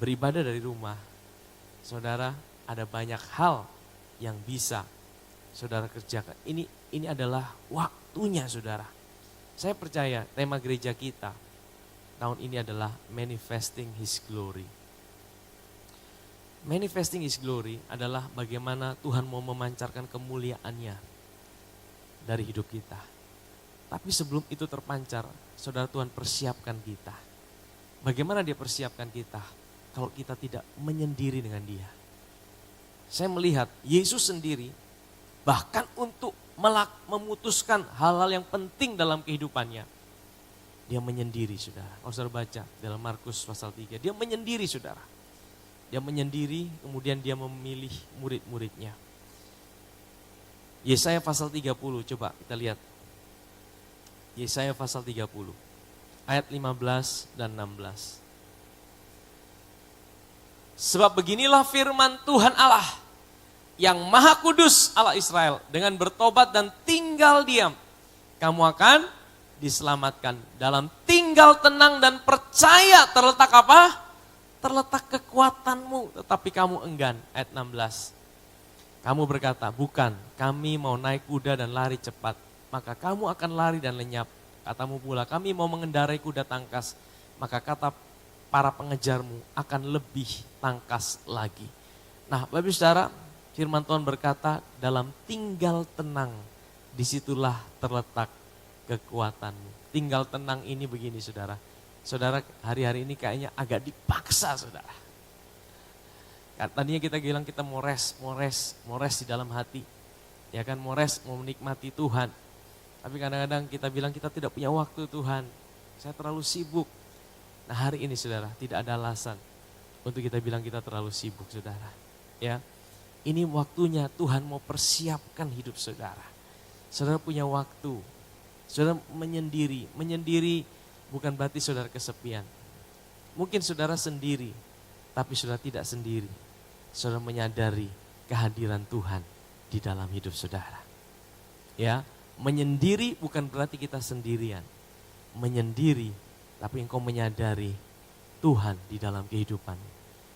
beribadah dari rumah, saudara, ada banyak hal yang bisa saudara kerjakan. Ini adalah waktunya, saudara. Saya percaya tema gereja kita tahun ini adalah Manifesting His Glory. Manifesting His Glory adalah bagaimana Tuhan mau memancarkan kemuliaannya dari hidup kita. Tapi sebelum itu terpancar, saudara, Tuhan persiapkan kita. Bagaimana dia persiapkan kita kalau kita tidak menyendiri dengan dia? Saya melihat Yesus sendiri bahkan untuk memutuskan hal-hal yang penting dalam kehidupannya. Dia menyendiri, saudara. Kalau saudara baca dalam Markus pasal 3, dia menyendiri, saudara. Dia menyendiri, kemudian dia memilih murid-muridnya. Yesaya pasal 30, coba kita lihat. Yesaya pasal 30, ayat 15 dan 16. Sebab beginilah firman Tuhan Allah, yang maha kudus Allah Israel, dengan bertobat dan tinggal diam, kamu akan diselamatkan. Dalam tinggal tenang dan percaya terletak apa? Terletak kekuatanmu, tetapi kamu enggan. Ayat 16. Kamu berkata, bukan, kami mau naik kuda dan lari cepat. Maka kamu akan lari dan lenyap. Katamu pula, kami mau mengendarai kuda tangkas. Maka kata para pengejarmu akan lebih tangkas lagi. Nah, Bapak Ibu Saudara, firman Tuhan berkata, dalam tinggal tenang, disitulah terletak kekuatanmu. Tinggal tenang ini begini, saudara. Saudara, hari-hari ini kayaknya agak dipaksa, saudara. Tadinya kita bilang kita mau rest di dalam hati. Ya kan, mau menikmati Tuhan. Tapi kadang-kadang kita bilang kita tidak punya waktu, Tuhan. Saya terlalu sibuk. Nah, hari ini, saudara, tidak ada alasan untuk kita bilang kita terlalu sibuk, saudara. Ya, ini waktunya Tuhan mau persiapkan hidup saudara. Saudara punya waktu. Saudara menyendiri. Menyendiri bukan berarti saudara kesepian. Mungkin saudara sendiri, tapi saudara tidak sendiri. Saudara menyadari kehadiran Tuhan di dalam hidup saudara. Ya, menyendiri bukan berarti kita sendirian. Menyendiri, tapi engkau menyadari Tuhan di dalam kehidupan.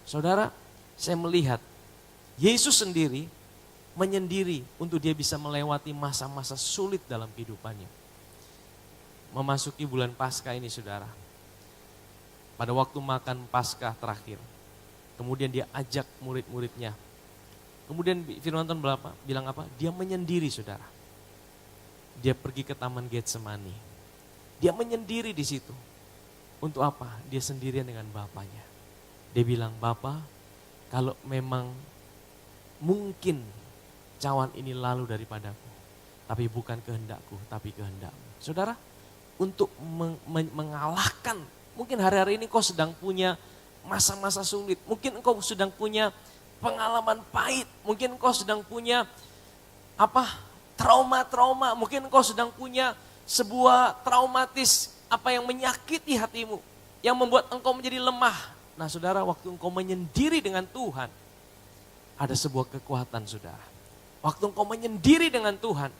Saudara, saya melihat Yesus sendiri menyendiri untuk dia bisa melewati masa-masa sulit dalam kehidupannya. Memasuki bulan Paskah ini, saudara. Pada waktu makan Paskah terakhir, kemudian dia ajak murid-muridnya. Kemudian firman Tuhan bilang apa? Dia menyendiri, saudara. Dia pergi ke Taman Getsemani. Dia menyendiri di situ. Untuk apa? Dia sendirian dengan Bapaknya. Dia bilang, Bapa, kalau memang mungkin cawan ini lalu daripadaku, tapi bukan kehendakku, tapi kehendakmu. Saudara, untuk mengalahkan, mungkin hari-hari ini kau sedang punya masa-masa sulit, mungkin engkau sedang punya pengalaman pahit, mungkin engkau sedang punya trauma-trauma, mungkin engkau sedang punya sebuah traumatis yang menyakiti hatimu, yang membuat engkau menjadi lemah. Nah, saudara, waktu engkau menyendiri dengan Tuhan, ada sebuah kekuatan, saudara. Waktu engkau menyendiri dengan Tuhan,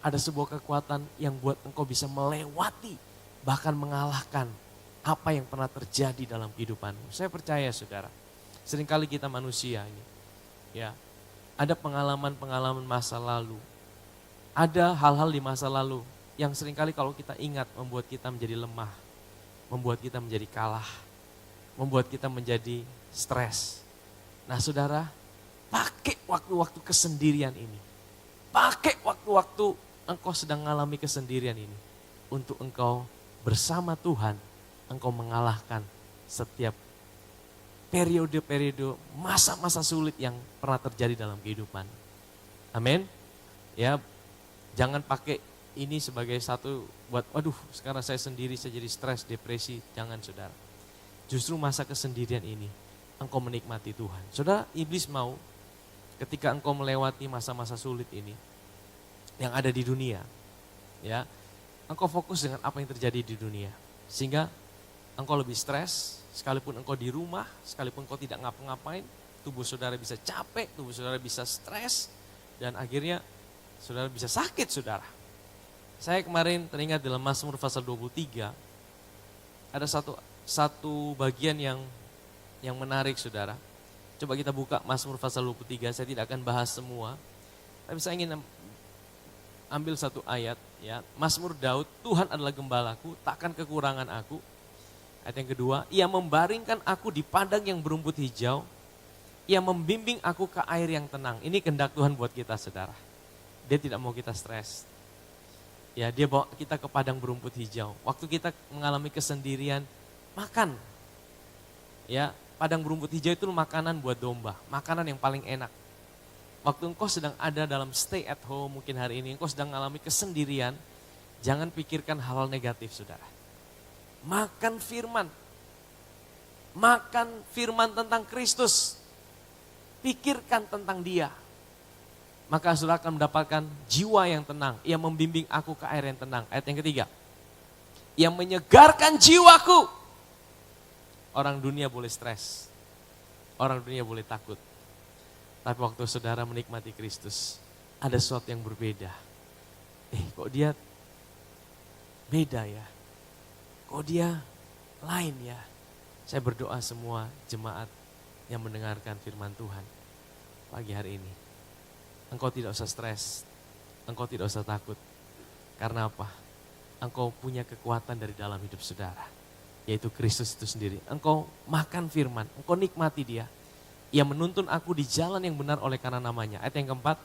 ada sebuah kekuatan yang buat engkau bisa melewati, bahkan mengalahkan apa yang pernah terjadi dalam kehidupanmu. Saya percaya, saudara, seringkali kita manusia ini, ya, ada pengalaman-pengalaman masa lalu, ada hal-hal di masa lalu yang seringkali kalau kita ingat membuat kita menjadi lemah, membuat kita menjadi kalah, membuat kita menjadi stres. Nah, saudara, pakai waktu-waktu kesendirian ini. Pakai waktu-waktu engkau sedang mengalami kesendirian ini. Untuk engkau bersama Tuhan, engkau mengalahkan setiap periode-periode, masa-masa sulit yang pernah terjadi dalam kehidupan. Amin. Ya, jangan pakai ini sebagai satu buat, waduh sekarang saya sendiri, saya jadi stres, depresi. Jangan, saudara. Justru masa kesendirian ini, engkau menikmati Tuhan. Saudara, iblis mau ketika engkau melewati masa-masa sulit ini yang ada di dunia, ya, engkau fokus dengan apa yang terjadi di dunia, sehingga engkau lebih stres, sekalipun engkau di rumah, sekalipun engkau tidak ngapa-ngapain, tubuh saudara bisa capek, tubuh saudara bisa stres, dan akhirnya saudara bisa sakit, saudara. Saya kemarin teringat dalam Mazmur pasal 23, ada satu bagian yang yang menarik saudara. Coba kita buka Mazmur pasal 23, saya tidak akan bahas semua. Tapi saya ingin ambil satu ayat ya. Mazmur Daud, Tuhan adalah gembalaku, takkan kekurangan aku. Ayat yang kedua, ia membaringkan aku di padang yang berumput hijau. Ia membimbing aku ke air yang tenang. Ini kehendak Tuhan buat kita saudara. Dia tidak mau kita stres. Ya, dia bawa kita ke padang berumput hijau. Waktu kita mengalami kesendirian, makan. Ya, padang berumput hijau itu makanan buat domba, makanan yang paling enak. Waktu engkau sedang ada dalam stay at home, mungkin hari ini engkau sedang mengalami kesendirian, jangan pikirkan hal-hal negatif saudara. Makan firman tentang Kristus, pikirkan tentang dia. Maka saudara akan mendapatkan jiwa yang tenang. Ia membimbing aku ke air yang tenang. Ayat yang ketiga, ia menyegarkan jiwaku. Orang dunia boleh stres, orang dunia boleh takut. Tapi waktu saudara menikmati Kristus, ada sesuatu yang berbeda. Kok dia beda ya? Kok dia lain ya? Saya berdoa semua jemaat yang mendengarkan firman Tuhan pagi hari ini. Engkau tidak usah stres, engkau tidak usah takut. Karena apa? Engkau punya kekuatan dari dalam hidup saudara, yaitu Kristus itu sendiri. Engkau makan firman, engkau nikmati dia. Ia menuntun aku di jalan yang benar oleh karena namanya. Ayat yang keempat,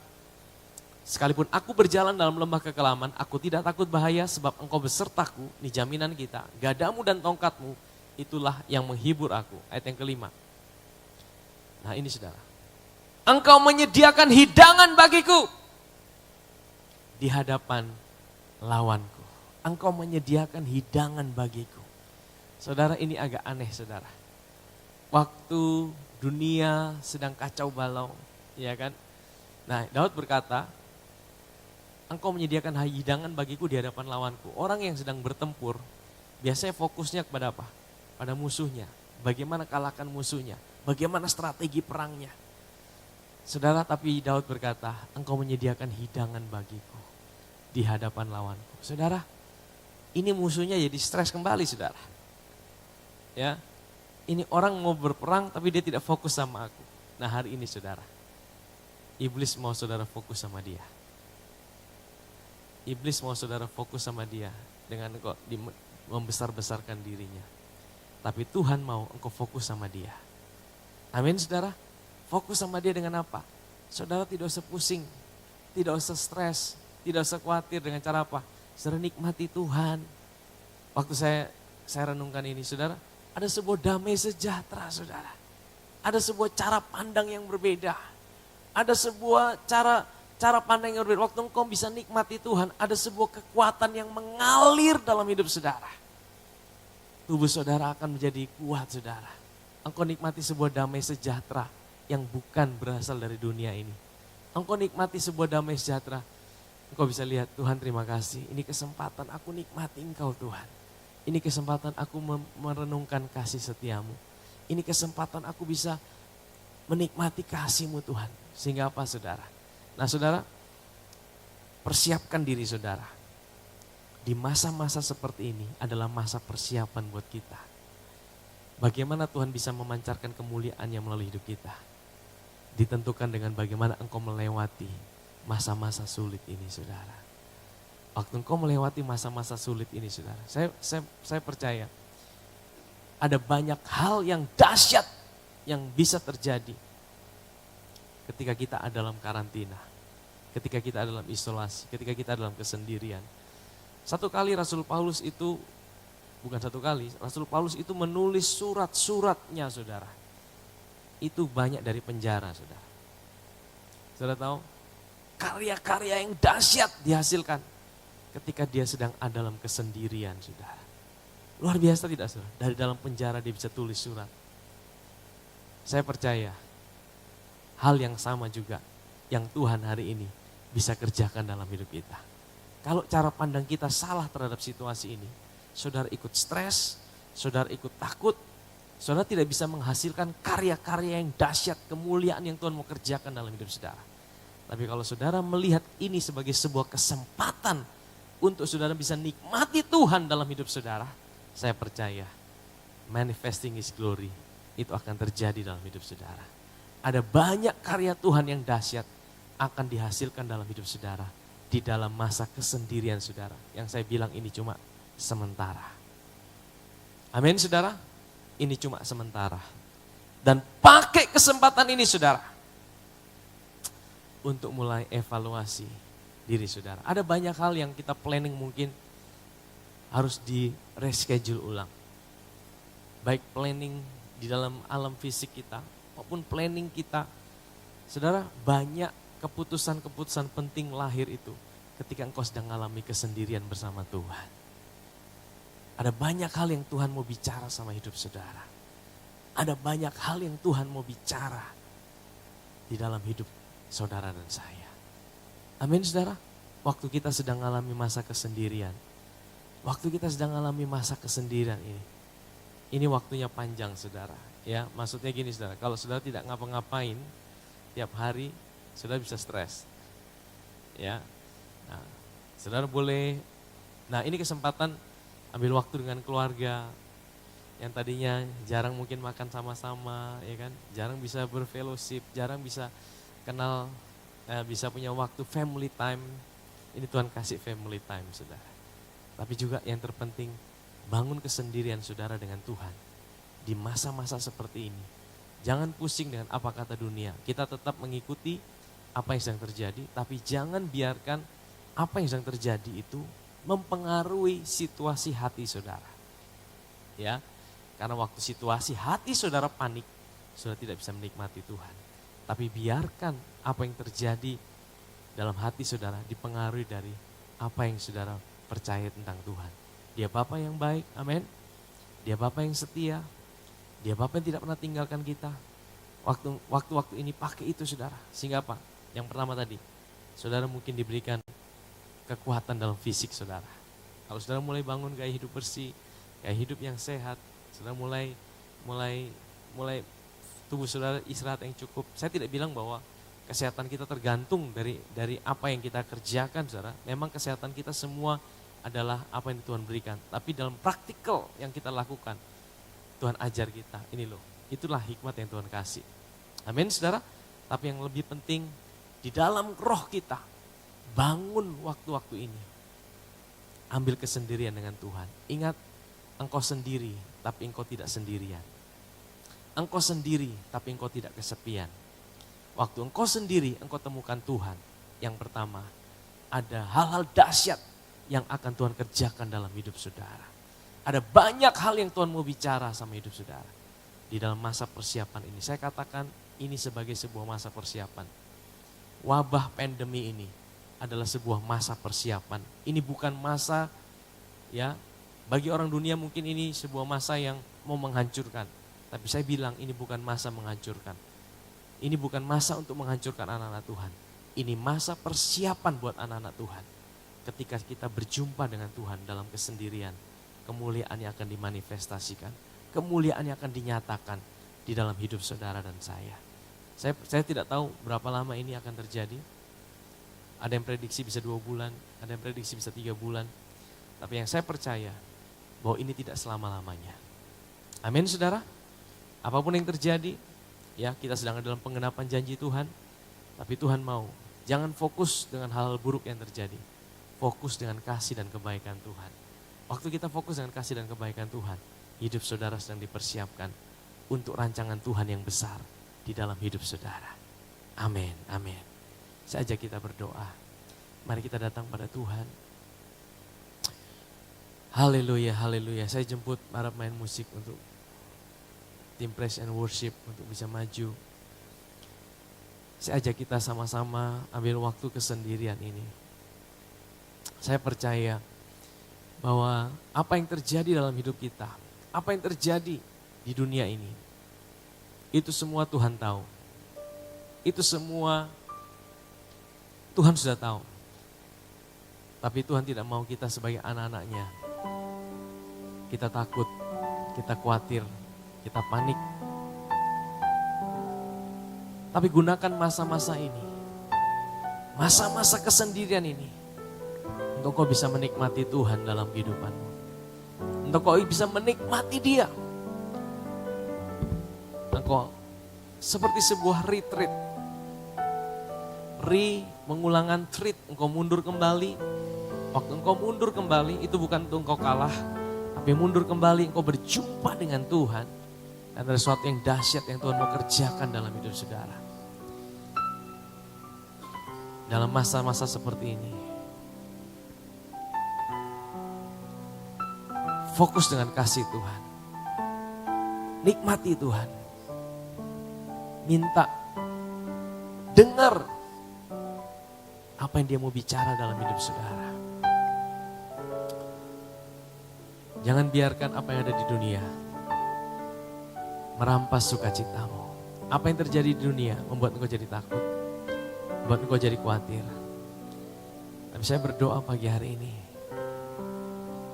sekalipun aku berjalan dalam lembah kekelaman, aku tidak takut bahaya sebab engkau besertaku, ini jaminan kita. Gadamu dan tongkatmu, itulah yang menghibur aku. Ayat yang kelima. Nah ini saudara, engkau menyediakan hidangan bagiku di hadapan lawanku. Engkau menyediakan hidangan bagiku. Saudara, ini agak aneh saudara. Waktu dunia sedang kacau balau, ya kan? Nah, Daud berkata, engkau menyediakan hidangan bagiku di hadapan lawanku. Orang yang sedang bertempur, biasanya fokusnya kepada apa? Pada musuhnya. Bagaimana kalahkan musuhnya? Bagaimana strategi perangnya? Saudara, tapi Daud berkata, engkau menyediakan hidangan bagiku di hadapan lawanku. Saudara, ini musuhnya jadi stres kembali saudara. Ya, ini orang mau berperang tapi dia tidak fokus sama aku. Nah hari ini saudara, iblis mau saudara fokus sama dia. Iblis mau saudara fokus sama dia dengan engkau membesar-besarkan dirinya. Tapi Tuhan mau engkau fokus sama dia. Amin saudara. Fokus sama dia dengan apa? Saudara tidak usah pusing, tidak usah stres, tidak usah khawatir dengan cara apa? Saudara nikmati Tuhan. Waktu saya renungkan ini saudara, ada sebuah damai sejahtera saudara. Ada sebuah cara pandang yang berbeda. Ada sebuah cara pandang yang berbeda. Waktu engkau bisa nikmati Tuhan, ada sebuah kekuatan yang mengalir dalam hidup saudara. Tubuh saudara akan menjadi kuat saudara. Engkau nikmati sebuah damai sejahtera yang bukan berasal dari dunia ini. Engkau nikmati sebuah damai sejahtera. Engkau bisa lihat, Tuhan terima kasih. Ini kesempatan aku nikmati Engkau Tuhan. Ini kesempatan aku merenungkan kasih setiamu. Ini kesempatan aku bisa menikmati kasih-Mu Tuhan. Sehingga apa saudara? Nah saudara, persiapkan diri saudara. Di masa-masa seperti ini adalah masa persiapan buat kita. Bagaimana Tuhan bisa memancarkan kemuliaannya melalui hidup kita? Ditentukan dengan bagaimana engkau melewati masa-masa sulit ini saudara. Waktu engkau melewati masa-masa sulit ini saudara, saya percaya ada banyak hal yang dahsyat yang bisa terjadi ketika kita ada dalam karantina, ketika kita ada dalam isolasi, ketika kita ada dalam kesendirian. Satu kali Rasul Paulus itu, Rasul Paulus itu menulis surat-suratnya saudara. Itu banyak dari penjara saudara. Saudara tahu, karya-karya yang dahsyat dihasilkan ketika dia sedang ada dalam kesendirian saudara. Luar biasa tidak saudara? Dari dalam penjara dia bisa tulis surat. Saya percaya hal yang sama juga yang Tuhan hari ini bisa kerjakan dalam hidup kita. Kalau cara pandang kita salah terhadap situasi ini, saudara ikut stres, saudara ikut takut, saudara tidak bisa menghasilkan karya-karya yang dahsyat, kemuliaan yang Tuhan mau kerjakan dalam hidup saudara. Tapi kalau saudara melihat ini sebagai sebuah kesempatan untuk saudara bisa nikmati Tuhan dalam hidup saudara, saya percaya manifesting His glory itu akan terjadi dalam hidup saudara. Ada banyak karya Tuhan yang dahsyat akan dihasilkan dalam hidup saudara. Di dalam masa kesendirian saudara. Yang saya bilang ini cuma sementara. Amin saudara. Ini cuma sementara. Dan pakai kesempatan ini saudara. Untuk mulai evaluasi diri saudara. Ada banyak hal yang kita planning mungkin harus di reschedule ulang. Baik planning di dalam alam fisik kita maupun planning kita. Saudara, banyak keputusan-keputusan penting lahir itu ketika engkau sedang mengalami kesendirian bersama Tuhan. Ada banyak hal yang Tuhan mau bicara sama hidup saudara. Ada banyak hal yang Tuhan mau bicara di dalam hidup saudara dan saya. Amin saudara. Waktu kita sedang mengalami masa kesendirian. Waktu kita sedang mengalami masa kesendirian ini. Ini waktunya panjang saudara. Ya, maksudnya gini saudara. Kalau saudara tidak ngapa-ngapain tiap hari, saudara bisa stres. Ya. Nah, saudara boleh, nah ini kesempatan ambil waktu dengan keluarga yang tadinya jarang mungkin makan sama-sama, ya kan? Jarang bisa berfellowship, jarang bisa kenal, bisa punya waktu family time. Ini Tuhan kasih family time, saudara. Tapi juga yang terpenting, bangun kesendirian saudara dengan Tuhan. Di masa-masa seperti ini. Jangan pusing dengan apa kata dunia. Kita tetap mengikuti apa yang sedang terjadi, tapi jangan biarkan apa yang sedang terjadi itu mempengaruhi situasi hati saudara. Ya, karena waktu situasi hati saudara panik, saudara tidak bisa menikmati Tuhan. Tapi biarkan apa yang terjadi dalam hati saudara dipengaruhi dari apa yang saudara percaya tentang Tuhan. Dia Bapa yang baik, amin. Dia Bapa yang setia. Dia Bapa yang tidak pernah tinggalkan kita. Waktu-waktu ini pakai itu saudara. Sehingga apa? Yang pertama tadi, saudara mungkin diberikan kekuatan dalam fisik saudara. Kalau saudara mulai bangun gaya hidup bersih, gaya hidup yang sehat, saudara mulai tubuh saudara istirahat yang cukup. Saya tidak bilang bahwa kesehatan kita tergantung dari apa yang kita kerjakan saudara. Memang kesehatan kita semua adalah apa yang Tuhan berikan. Tapi dalam praktikal yang kita lakukan, Tuhan ajar kita, ini loh, itulah hikmat yang Tuhan kasih. Amin saudara. Tapi yang lebih penting, di dalam roh kita, bangun waktu-waktu ini. Ambil kesendirian dengan Tuhan. Ingat, engkau sendiri, tapi engkau tidak sendirian. Engkau sendiri, tapi engkau tidak kesepian. Waktu engkau sendiri, engkau temukan Tuhan. Yang pertama, ada hal-hal dahsyat yang akan Tuhan kerjakan dalam hidup saudara. Ada banyak hal yang Tuhan mau bicara sama hidup saudara. Di dalam masa persiapan ini, saya katakan ini sebagai sebuah masa persiapan. Wabah pandemi ini adalah sebuah masa persiapan. Ini bukan masa, ya, bagi orang dunia mungkin ini sebuah masa yang mau menghancurkan. Tapi saya bilang ini bukan masa menghancurkan. Ini bukan masa untuk menghancurkan anak-anak Tuhan. Ini masa persiapan buat anak-anak Tuhan. Ketika kita berjumpa dengan Tuhan dalam kesendirian, kemuliaan yang akan dimanifestasikan, kemuliaan yang akan dinyatakan di dalam hidup saudara dan saya. Saya tidak tahu berapa lama ini akan terjadi. Ada yang prediksi bisa 2 bulan, ada yang prediksi bisa 3 bulan. Tapi yang saya percaya bahwa ini tidak selama-lamanya. Amin saudara. Apapun yang terjadi, ya kita sedang dalam penggenapan janji Tuhan. Tapi Tuhan mau, jangan fokus dengan hal-hal buruk yang terjadi. Fokus dengan kasih dan kebaikan Tuhan. Waktu kita fokus dengan kasih dan kebaikan Tuhan, hidup saudara sedang dipersiapkan untuk rancangan Tuhan yang besar di dalam hidup saudara. Amin, amin. Saya ajak kita berdoa. Mari kita datang pada Tuhan. Haleluya, haleluya. Saya jemput para pemain musik untuk tim praise and worship untuk bisa maju. Saya ajak kita sama-sama ambil waktu kesendirian ini. Saya percaya bahwa apa yang terjadi dalam hidup kita, apa yang terjadi di dunia ini, itu semua Tuhan tahu. Itu semua Tuhan sudah tahu. Tapi Tuhan tidak mau kita sebagai anak-anaknya. Kita takut, kita khawatir, kita panik. Tapi gunakan masa-masa ini, masa-masa kesendirian ini, untuk kau bisa menikmati Tuhan dalam kehidupanmu. Untuk kau bisa menikmati Dia. engkau seperti sebuah retreat. Mengulangan treat, engkau mundur kembali. Waktu engkau mundur kembali, itu bukan untuk engkau kalah. Tapi mundur kembali, engkau berjumpa dengan Tuhan. Dan ada sesuatu yang dahsyat yang Tuhan mau kerjakan dalam hidup saudara. Dalam masa-masa seperti ini. Fokus dengan kasih Tuhan. Nikmati Tuhan. Minta. Dengar apa yang dia mau bicara dalam hidup saudara. Jangan biarkan apa yang ada di dunia merampas sukacitamu. Apa yang terjadi di dunia membuat engkau jadi takut, membuat engkau jadi khawatir. Tapi saya berdoa pagi hari ini,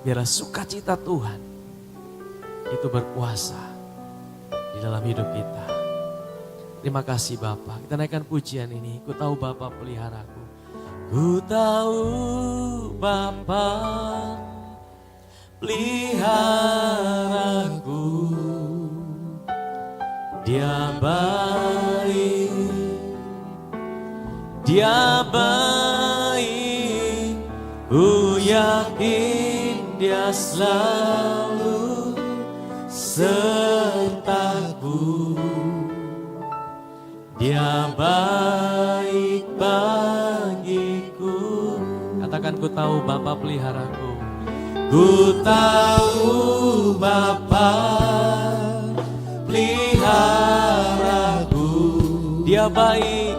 biarlah sukacita Tuhan itu berkuasa di dalam hidup kita. Terima kasih Bapa. Kita naikkan pujian ini. Ku tahu Bapa peliharaku. Ku tahu Bapa peliharaku. Dia baik, dia baik. Ku yakin dia selalu sertaku. Dia baik bagiku. Katakan ku tahu Bapa peliharaku. Ku tahu Bapa peliharaku. Dia baik,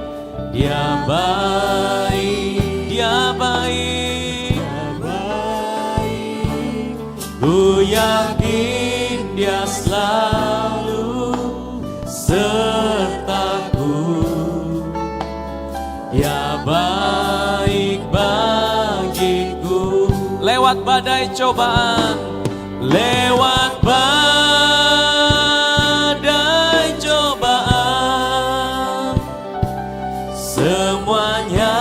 dia baik, dia baik, dia baik. Ku yakin dia selalu sertaku. Ya baik bagiku. Lewat badai cobaan, lewat badai cobaan, semuanya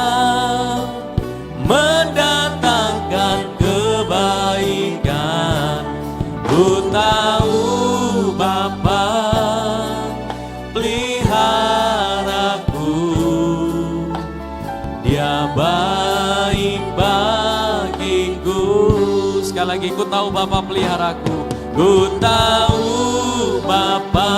mendatangkan kebaikan. Ku tahu Bapa peliharaku. Dia baik bagiku. Sekali lagi, ku tahu Bapa peliharaku. Ku tahu Bapa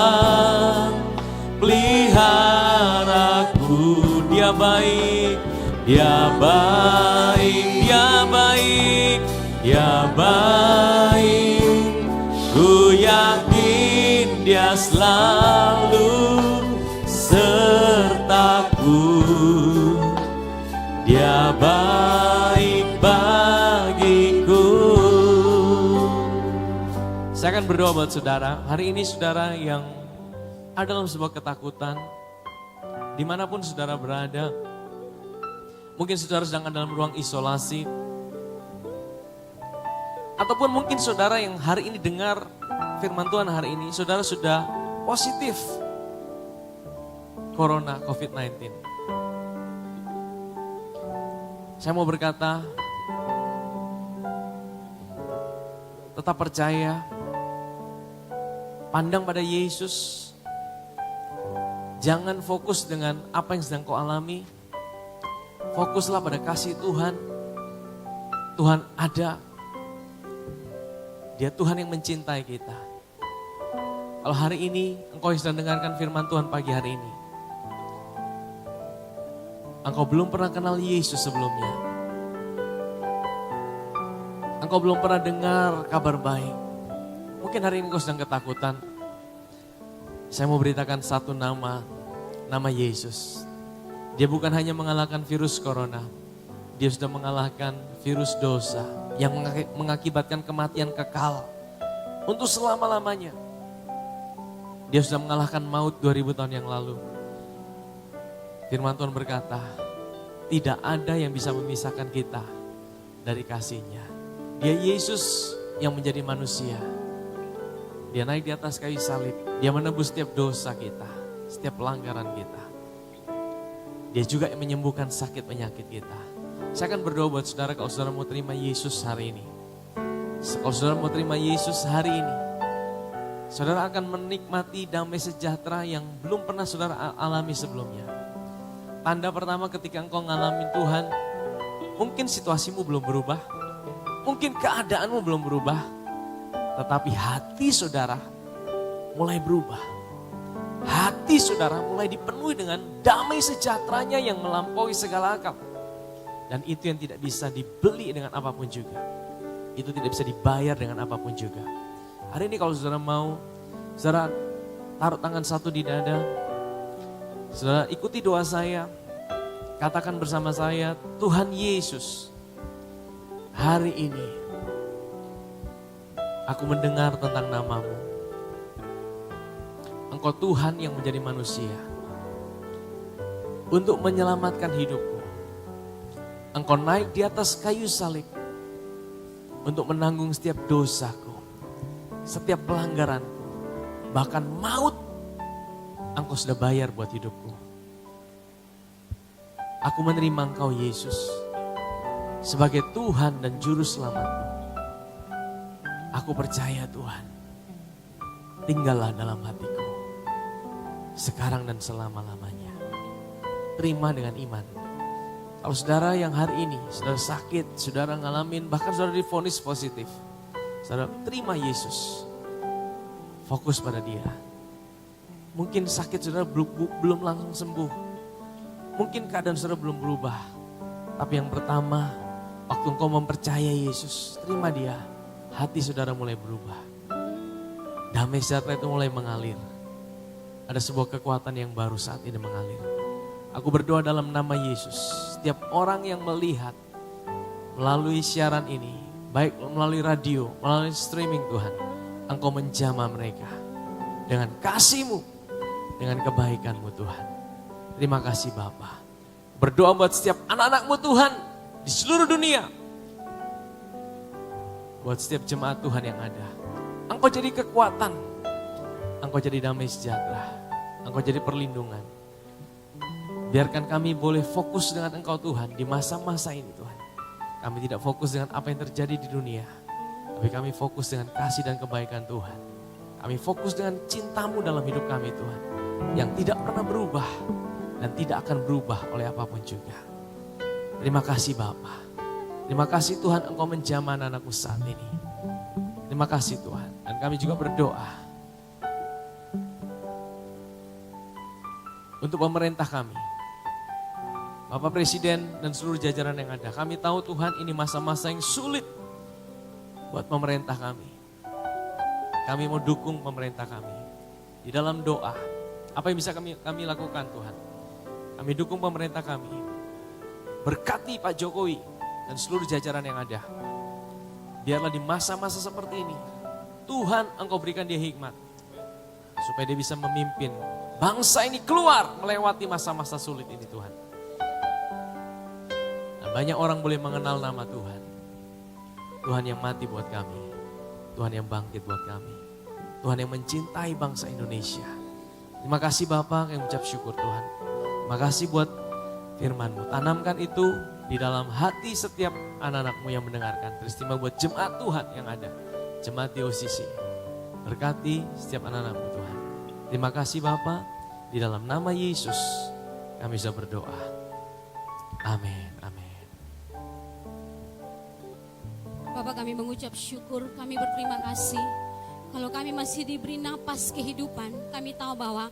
peliharaku. Dia baik, dia baik, dia baik, dia baik. Ku yakin dia selalu sertaku. Dia baik bagiku. Saya akan berdoa buat saudara. Hari ini saudara yang ada dalam sebuah ketakutan, dimanapun saudara berada, mungkin saudara sedang dalam ruang isolasi, ataupun mungkin saudara yang hari ini dengar firman Tuhan hari ini, saudara sudah positif Corona COVID-19. Saya mau berkata, tetap percaya, pandang pada Yesus, jangan fokus dengan apa yang sedang kau alami, fokuslah pada kasih Tuhan. Tuhan ada, Dia Tuhan yang mencintai kita. Kalau hari ini engkau yang sedang dengarkan firman Tuhan pagi hari ini, engkau belum pernah kenal Yesus sebelumnya, engkau belum pernah dengar kabar baik, mungkin hari ini engkau sedang ketakutan. Saya mau beritakan satu nama, nama Yesus. Dia bukan hanya mengalahkan virus corona, Dia sudah mengalahkan virus dosa yang mengakibatkan kematian kekal untuk selama-lamanya. Dia sudah mengalahkan maut 2000 tahun yang lalu. Firman Tuhan berkata, tidak ada yang bisa memisahkan kita dari kasih-Nya. Dia Yesus yang menjadi manusia. Dia naik di atas kayu salib. Dia menebus setiap dosa kita, setiap pelanggaran kita. Dia juga yang menyembuhkan sakit penyakit kita. Saya akan berdoa buat saudara kalau saudara mau terima Yesus hari ini. Kalau saudara mau terima Yesus hari ini, saudara akan menikmati damai sejahtera yang belum pernah saudara alami sebelumnya. Tanda pertama ketika engkau ngalamin Tuhan, mungkin situasimu belum berubah, mungkin keadaanmu belum berubah, tetapi hati saudara mulai berubah. Hati saudara mulai dipenuhi dengan damai sejahteranya yang melampaui segala akal. Dan itu yang tidak bisa dibeli dengan apapun juga. Itu tidak bisa dibayar dengan apapun juga. Hari ini kalau saudara mau, saudara taruh tangan satu di dada. Saudara ikuti doa saya. Katakan bersama saya, Tuhan Yesus, hari ini aku mendengar tentang nama-Mu. Engkau Tuhan yang menjadi manusia untuk menyelamatkan hidupku. Engkau naik di atas kayu salib untuk menanggung setiap dosaku, setiap pelanggaranku, bahkan maut Engkau sudah bayar buat hidupku. Aku menerima Engkau Yesus sebagai Tuhan dan Juru Selamatku. Aku percaya Tuhan, tinggallah dalam hatiku sekarang dan selama-lamanya. Terima dengan iman. Kalau saudara yang hari ini, saudara sakit, saudara ngalamin, bahkan saudara divonis positif. Saudara terima Yesus. Fokus pada Dia. Mungkin sakit saudara belum langsung sembuh. Mungkin keadaan saudara belum berubah. Tapi yang pertama, waktu engkau mempercaya Yesus, terima Dia, hati saudara mulai berubah. Damai sejahtera itu mulai mengalir. Ada sebuah kekuatan yang baru saat ini mengalir. Aku berdoa dalam nama Yesus, setiap orang yang melihat melalui siaran ini, baik melalui radio, melalui streaming Tuhan, Engkau menjamah mereka dengan kasih-Mu, dengan kebaikan-Mu Tuhan. Terima kasih Bapa. Berdoa buat setiap anak-anak-Mu Tuhan di seluruh dunia. Buat setiap jemaat Tuhan yang ada. Engkau jadi kekuatan, Engkau jadi damai sejahtera, Engkau jadi perlindungan. Biarkan kami boleh fokus dengan Engkau Tuhan di masa-masa ini Tuhan. Kami tidak fokus dengan apa yang terjadi di dunia. Tapi kami fokus dengan kasih dan kebaikan Tuhan. Kami fokus dengan cinta-Mu dalam hidup kami Tuhan. Yang tidak pernah berubah dan tidak akan berubah oleh apapun juga. Terima kasih Bapa. Terima kasih Tuhan Engkau menjamah anak-Mu saat ini. Terima kasih Tuhan. Dan kami juga berdoa untuk pemerintah kami. Bapak Presiden dan seluruh jajaran yang ada. Kami tahu Tuhan ini masa-masa yang sulit buat pemerintah kami. Kami mau dukung pemerintah kami. Di dalam doa, apa yang bisa kami lakukan Tuhan? Kami dukung pemerintah kami. Berkati Pak Jokowi dan seluruh jajaran yang ada. Biarlah di masa-masa seperti ini, Tuhan Engkau berikan dia hikmat. Supaya dia bisa memimpin bangsa ini keluar melewati masa-masa sulit ini Tuhan. Dan banyak orang boleh mengenal nama Tuhan. Tuhan yang mati buat kami. Tuhan yang bangkit buat kami. Tuhan yang mencintai bangsa Indonesia. Terima kasih Bapak yang ucap syukur Tuhan. Terima kasih buat firman-Mu. Tanamkan itu di dalam hati setiap anak-anak-Mu yang mendengarkan. Teristimewa buat jemaat Tuhan yang ada. Jemaat di OCC. Berkati setiap anak-anak-Mu Tuhan. Terima kasih Bapak. Di dalam nama Yesus kami bisa berdoa. Amin. Amin. Bapak kami mengucap syukur, kami berterima kasih. Kalau kami masih diberi napas kehidupan, kami tahu bahwa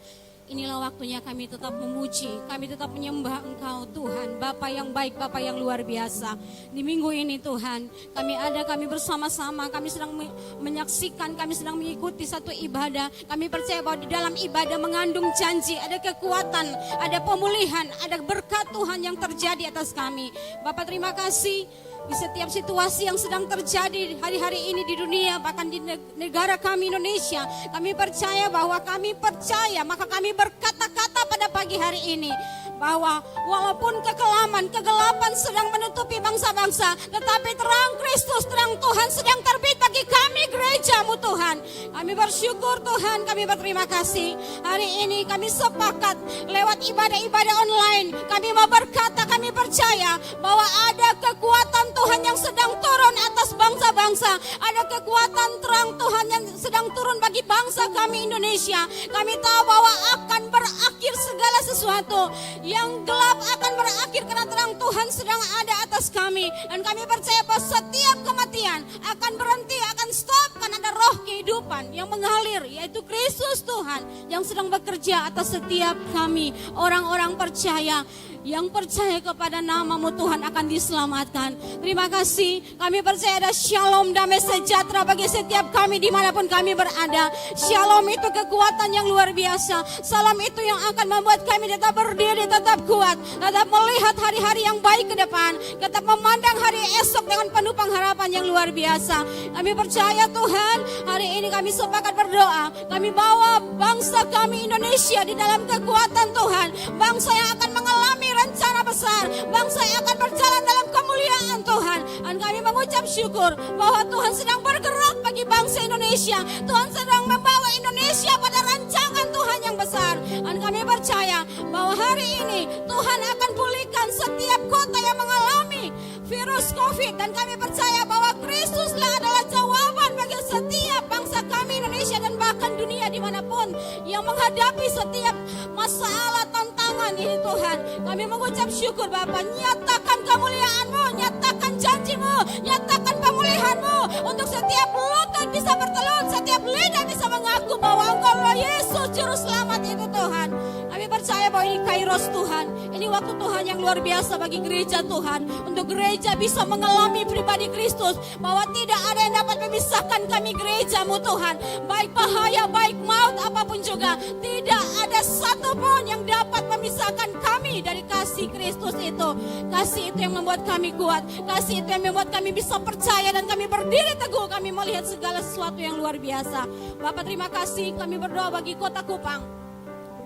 inilah waktunya kami tetap memuji, kami tetap menyembah Engkau Tuhan, Bapa yang baik, Bapa yang luar biasa. Di minggu ini Tuhan, kami bersama-sama, kami sedang menyaksikan, kami sedang mengikuti satu ibadah. Kami percaya bahwa di dalam ibadah mengandung janji, ada kekuatan, ada pemulihan, ada berkat Tuhan yang terjadi atas kami. Bapak terima kasih. Di setiap situasi yang sedang terjadi hari-hari ini di dunia, bahkan di negara kami Indonesia, kami percaya bahwa maka kami berkata-kata pada pagi hari ini, bahwa walaupun kegelapan sedang menutupi bangsa-bangsa, tetapi terang Kristus, terang Tuhan sedang terbit bagi kami gereja-Mu Tuhan. Kami bersyukur Tuhan, kami berterima kasih. Hari ini kami sepakat lewat ibadah-ibadah online, kami mau berkata, kami percaya bahwa ada kekuatan Tuhan yang sedang turun atas bangsa-bangsa. bangsa. Ada kekuatan terang Tuhan yang sedang turun bagi bangsa kami Indonesia. Kami tahu bahwa akan berakhir segala sesuatu. Yang gelap akan berakhir karena terang Tuhan sedang ada atas kami. Dan kami percaya bahwa setiap kematian akan berhenti, akan stop karena ada roh kehidupan yang mengalir, yaitu Kristus Tuhan yang sedang bekerja atas setiap kami. Orang-orang percaya yang percaya kepada nama-Mu Tuhan akan diselamatkan. Terima kasih, kami percaya ada shalom, damai sejahtera bagi setiap kami dimanapun kami berada. Shalom itu kekuatan yang luar biasa. Salam itu yang akan membuat kami tetap berdiri, tetap kuat, tetap melihat hari-hari yang baik ke depan, tetap memandang hari esok dengan penuh pengharapan yang luar biasa. Kami percaya Tuhan, hari ini kami sepakat berdoa, kami bawa bangsa kami Indonesia di dalam kekuatan Tuhan. Bangsa yang akan mengalami rencana besar, bangsa yang akan berjalan dalam kemuliaan Tuhan. Dan kami mengucap syukur bahwa Tuhan sedang bergerak bagi bangsa Indonesia. Tuhan sedang membawa Indonesia pada rancangan Tuhan yang besar. Dan kami percaya bahwa hari ini Tuhan akan pulihkan setiap kota yang mengalami virus COVID. Dan kami percaya bahwa Kristuslah adalah jawaban bagi setiap bangsa kami Indonesia dan bahkan dunia dimanapun yang menghadapi setiap masalah, tantangan ini Tuhan. Kami mengucap syukur Bapa, nyatakan kemuliaan-Mu, nyatakan janji-Mu, nyatakan pemulihan-Mu untuk setiap lutut bisa bertelur, setiap lidah bisa mengaku bahwa Engkau Yesus Juru Selamat itu Tuhan. Kami percaya bahwa ini Kairos Tuhan, ini waktu Tuhan yang luar biasa bagi gereja Tuhan, untuk gereja bisa mengalami pribadi Kristus, bahwa tidak ada yang dapat memisahkan kami gereja-Mu Tuhan, baik bahaya, baik maut, apapun juga, tidak ada satupun yang dapat memisahkan kami dari kasih Kristus itu. Kasih itu yang membuat kami kuat, kasih itu yang membuat kami bisa percaya dan kami berdiri teguh, kami melihat segala sesuatu yang luar biasa. Bapak terima kasih, kami berdoa bagi Kota Kupang,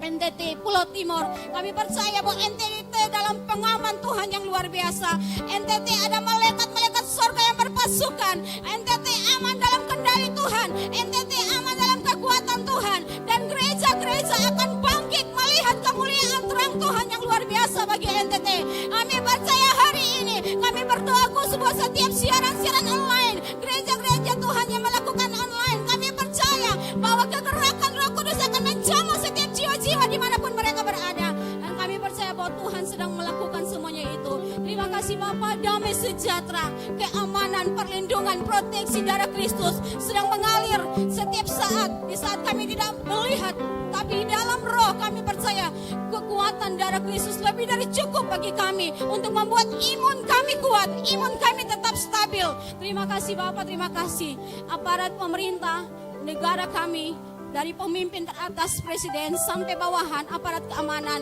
NTT, Pulau Timur. Kami percaya bahwa NTT dalam pengaman Tuhan yang luar biasa. NTT ada malaikat-malaikat surga yang berpasukan. NTT aman dalam kendali Tuhan. NTT aman dalam kekuatan Tuhan. Dan gereja-gereja akan bangkit melihat kemuliaan terang Tuhan yang luar biasa bagi NTT. Kami percaya hari ini, kami berdoa khusus setiap siaran-siaran online, gereja-gereja Tuhan yang melakukan online. Kami percaya bahwa kegerakan Roh Kudus akan menjamah setiap jiwa-jiwa dimanapun mereka berada. Dan kami percaya bahwa Tuhan sedang melakukan semuanya itu. Terima kasih Bapa, damai sejahtera, keamanan, perlindungan, proteksi darah Kristus sedang mengalir setiap saat. Di saat kami tidak melihat, tapi di dalam roh kami percaya kekuatan darah Kristus lebih dari cukup bagi kami untuk membuat imun kami kuat, imun kami tetap stabil. Terima kasih Bapak, terima kasih aparat pemerintah, negara kami, dari pemimpin teratas presiden sampai bawahan, aparat keamanan,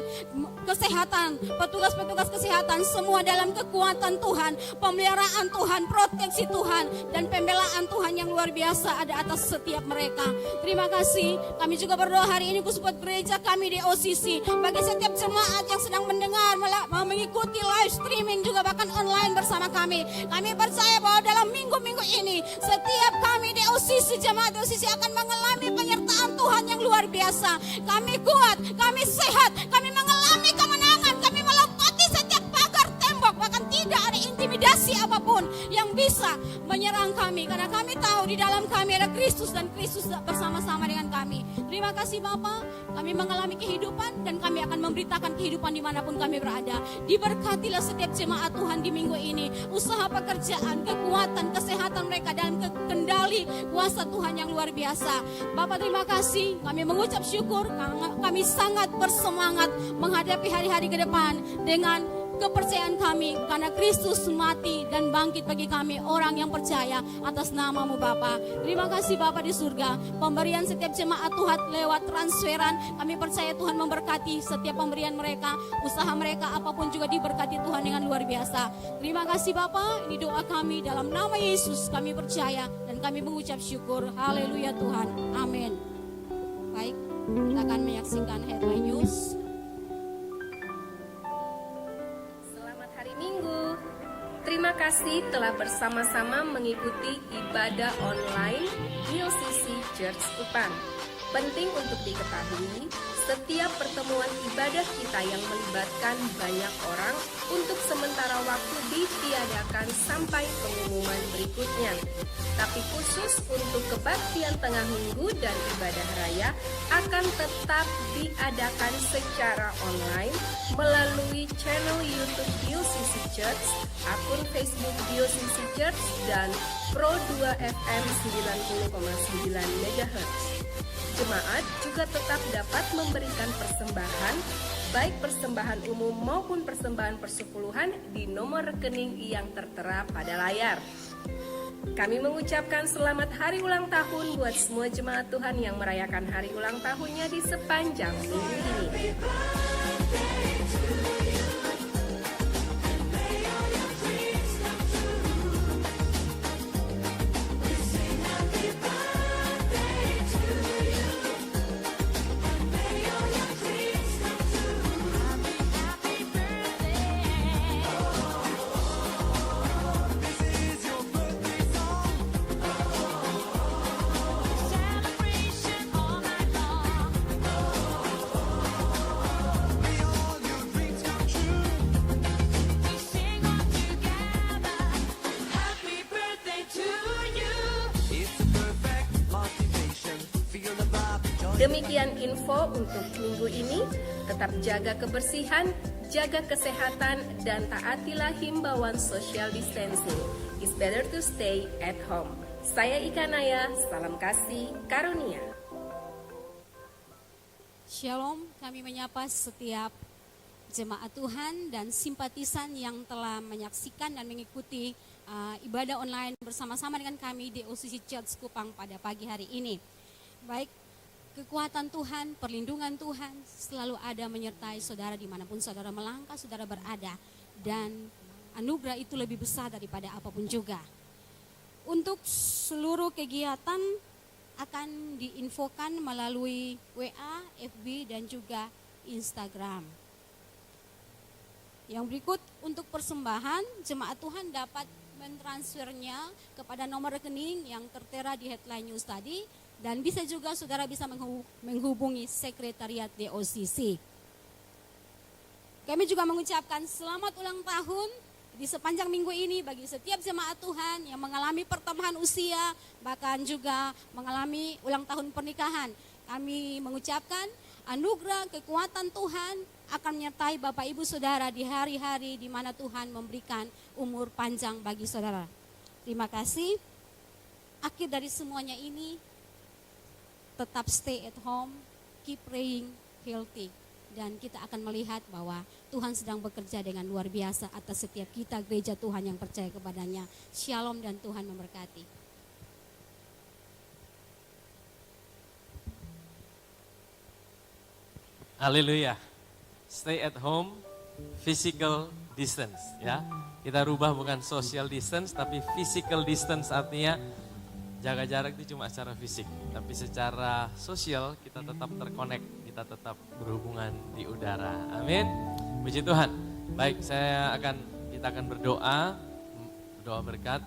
kesehatan, petugas-petugas kesehatan, semua dalam kekuatan Tuhan, pemeliharaan Tuhan, proteksi Tuhan, dan pembelaan Tuhan yang luar biasa ada atas setiap mereka. Terima kasih. Kami juga berdoa hari ini khusus buat gereja kami di OCC, bagi setiap jemaat yang sedang mendengar, mengikuti live streaming juga bahkan online bersama kami. Kami percaya bahwa dalam minggu-minggu ini setiap kami di OCC, jemaat OCC akan mengalami penyertaan Tuhan yang luar biasa. Kami kuat, kami sehat, kami mengalami kemenangan, kami melompati setiap pagar tembok, bahkan tidak ada intimidasi apapun yang bisa menyerang kami, karena kami tahu di dalam kami ada Kristus dan Kristus bersama-sama dengan kami. Terima kasih Bapa, kami mengalami kehidupan dan kami akan memberitakan kehidupan dimanapun kami berada. Diberkatilah setiap jemaat Tuhan di minggu ini, usaha pekerjaan, kekuatan, kesehatan mereka dalam kendali kuasa Tuhan yang luar biasa. Bapak terima kasih, kami mengucap syukur, kami sangat bersemangat menghadapi hari-hari ke depan dengan kepercayaan kami, karena Kristus mati dan bangkit bagi kami orang yang percaya atas nama-Mu Bapa. Terima kasih Bapa di surga, pemberian setiap jemaat Tuhan lewat transferan, kami percaya Tuhan memberkati setiap pemberian mereka, usaha mereka apapun juga diberkati Tuhan dengan luar biasa. Terima kasih Bapa, ini doa kami dalam nama Yesus kami percaya dan kami mengucap syukur. Haleluya Tuhan, amin. Baik, kita akan menyaksikan headline news. Terima kasih telah bersama-sama mengikuti ibadah online New City Church Kupang. Penting untuk diketahui, setiap pertemuan ibadah kita yang melibatkan banyak orang untuk sementara waktu ditiadakan sampai pengumuman berikutnya. Tapi khusus untuk kebaktian tengah minggu dan ibadah raya akan tetap diadakan secara online melalui channel YouTube Diocese Church, akun Facebook Diocese Church, dan Pro 2 FM 90,9 MHz. Jemaat juga tetap dapat memberikan persembahan, baik persembahan umum maupun persembahan persepuluhan di nomor rekening yang tertera pada layar. Kami mengucapkan selamat hari ulang tahun buat semua jemaat Tuhan yang merayakan hari ulang tahunnya di sepanjang minggu ini. Demikian info untuk minggu ini. Tetap jaga kebersihan, jaga kesehatan, dan taatilah himbauan social distancing. It's better to stay at home. Saya Ika Naya, salam kasih karunia. Shalom, kami menyapa setiap jemaat Tuhan dan simpatisan yang telah menyaksikan dan mengikuti ibadah online bersama-sama dengan kami di Diocese Church Kupang pada pagi hari ini. Baik, kekuatan Tuhan, perlindungan Tuhan selalu ada menyertai saudara dimanapun saudara melangkah, saudara berada. Dan anugerah itu lebih besar daripada apapun juga. Untuk seluruh kegiatan akan diinfokan melalui WA, FB, dan juga Instagram. Yang berikut untuk persembahan, jemaat Tuhan dapat mentransfernya kepada nomor rekening yang tertera di headline news tadi. Dan bisa juga saudara bisa menghubungi sekretariat DOCC. Kami juga mengucapkan selamat ulang tahun di sepanjang minggu ini bagi setiap jemaat Tuhan yang mengalami pertambahan usia, bahkan juga mengalami ulang tahun pernikahan. Kami mengucapkan anugerah kekuatan Tuhan akan menyertai Bapak Ibu Saudara di hari-hari di mana Tuhan memberikan umur panjang bagi saudara. Terima kasih. Akhir dari semuanya ini, tetap stay at home, keep praying, healthy. Dan kita akan melihat bahwa Tuhan sedang bekerja dengan luar biasa atas setiap kita gereja Tuhan yang percaya kepadanya. Shalom dan Tuhan memberkati. Haleluya. Stay at home, physical distance, ya. Kita rubah bukan social distance tapi physical distance, artinya jaga jarak itu cuma secara fisik, tapi secara sosial kita tetap terkonek, kita tetap berhubungan di udara. Amin. Puji Tuhan. Baik, kita akan berdoa berkat.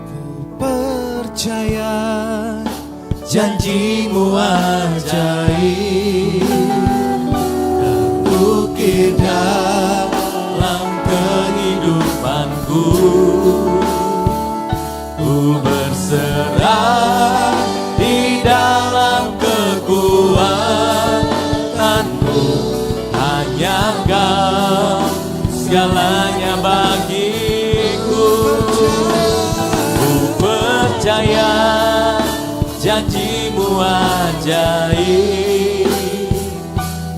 Ku percaya janjimu ajaib, terukir dalam kehidupanku. Ku berserah di dalam kekuatanmu, hanya Kau segalanya bagiku. Ku percaya janjimu ajaib,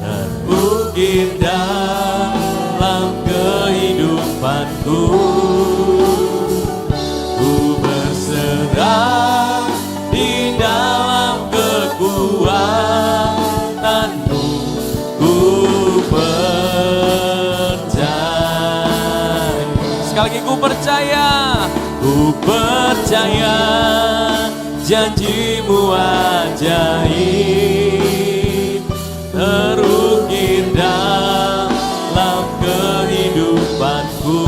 terukir dalam kehidupanku. Ku berserah di dalam kekuatanmu. Ku percaya. Sekali lagi ku percaya. Ku percaya janjimu ajaib, terukir dalam kehidupanku.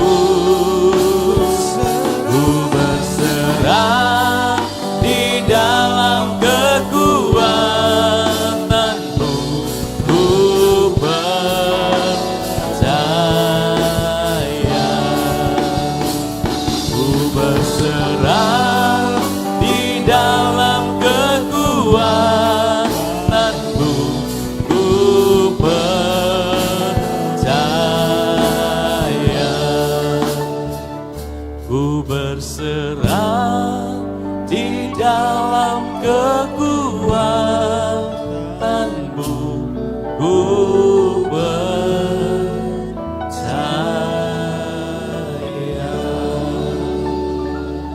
Ku berserah di dalam percaya.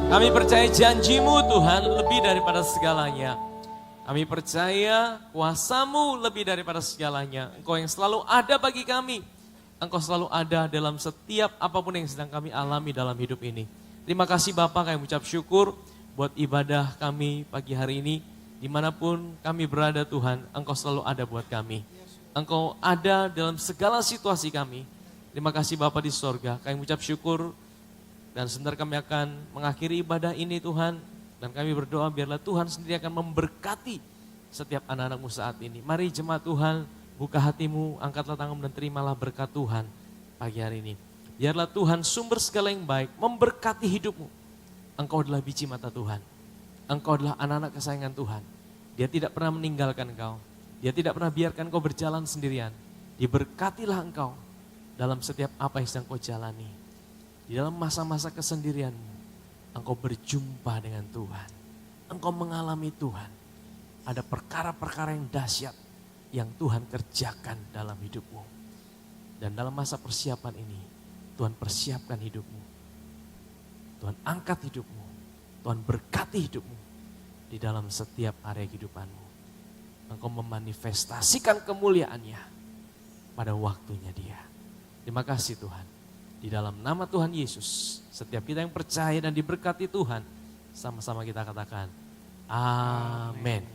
Kami percaya janji-Mu Tuhan lebih daripada segalanya. Kami percaya kuasa-Mu lebih daripada segalanya. Engkau yang selalu ada bagi kami. Engkau selalu ada dalam setiap apapun yang sedang kami alami dalam hidup ini. Terima kasih Bapak, kami ucap syukur buat ibadah kami pagi hari ini. Dimanapun kami berada Tuhan, Engkau selalu ada buat kami. Engkau ada dalam segala situasi kami. Terima kasih Bapak di sorga, kami ucap syukur. Dan sebentar kami akan mengakhiri ibadah ini Tuhan. Dan kami berdoa biarlah Tuhan sendiri akan memberkati setiap anak-anak-Mu saat ini. Mari jemaat Tuhan, buka hatimu, angkatlah tanganmu dan terimalah berkat Tuhan pagi hari ini. Biarlah Tuhan sumber segala yang baik memberkati hidupmu. Engkau adalah biji mata Tuhan. Engkau adalah anak-anak kesayangan Tuhan. Dia tidak pernah meninggalkan engkau. Dia tidak pernah biarkan engkau berjalan sendirian. Diberkatilah engkau dalam setiap apa yang sedang kau jalani. Di dalam masa-masa kesendirianmu, engkau berjumpa dengan Tuhan. Engkau mengalami Tuhan. Ada perkara-perkara yang dahsyat yang Tuhan kerjakan dalam hidupmu. Dan dalam masa persiapan ini, Tuhan persiapkan hidupmu. Tuhan angkat hidupmu. Tuhan berkati hidupmu di dalam setiap area kehidupanmu. Engkau memanifestasikan kemuliaannya pada waktunya Dia. Terima kasih Tuhan. Di dalam nama Tuhan Yesus, setiap kita yang percaya dan diberkati Tuhan, sama-sama kita katakan, amin.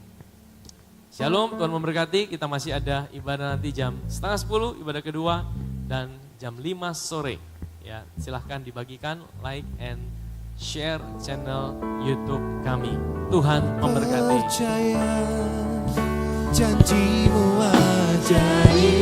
Shalom, Tuhan memberkati. Kita masih ada ibadah nanti jam 9:30, ibadah kedua, dan jam 5 sore. Ya, silahkan dibagikan, like and share channel YouTube kami. Tuhan memberkati. Percaya janji-Mu ajaib.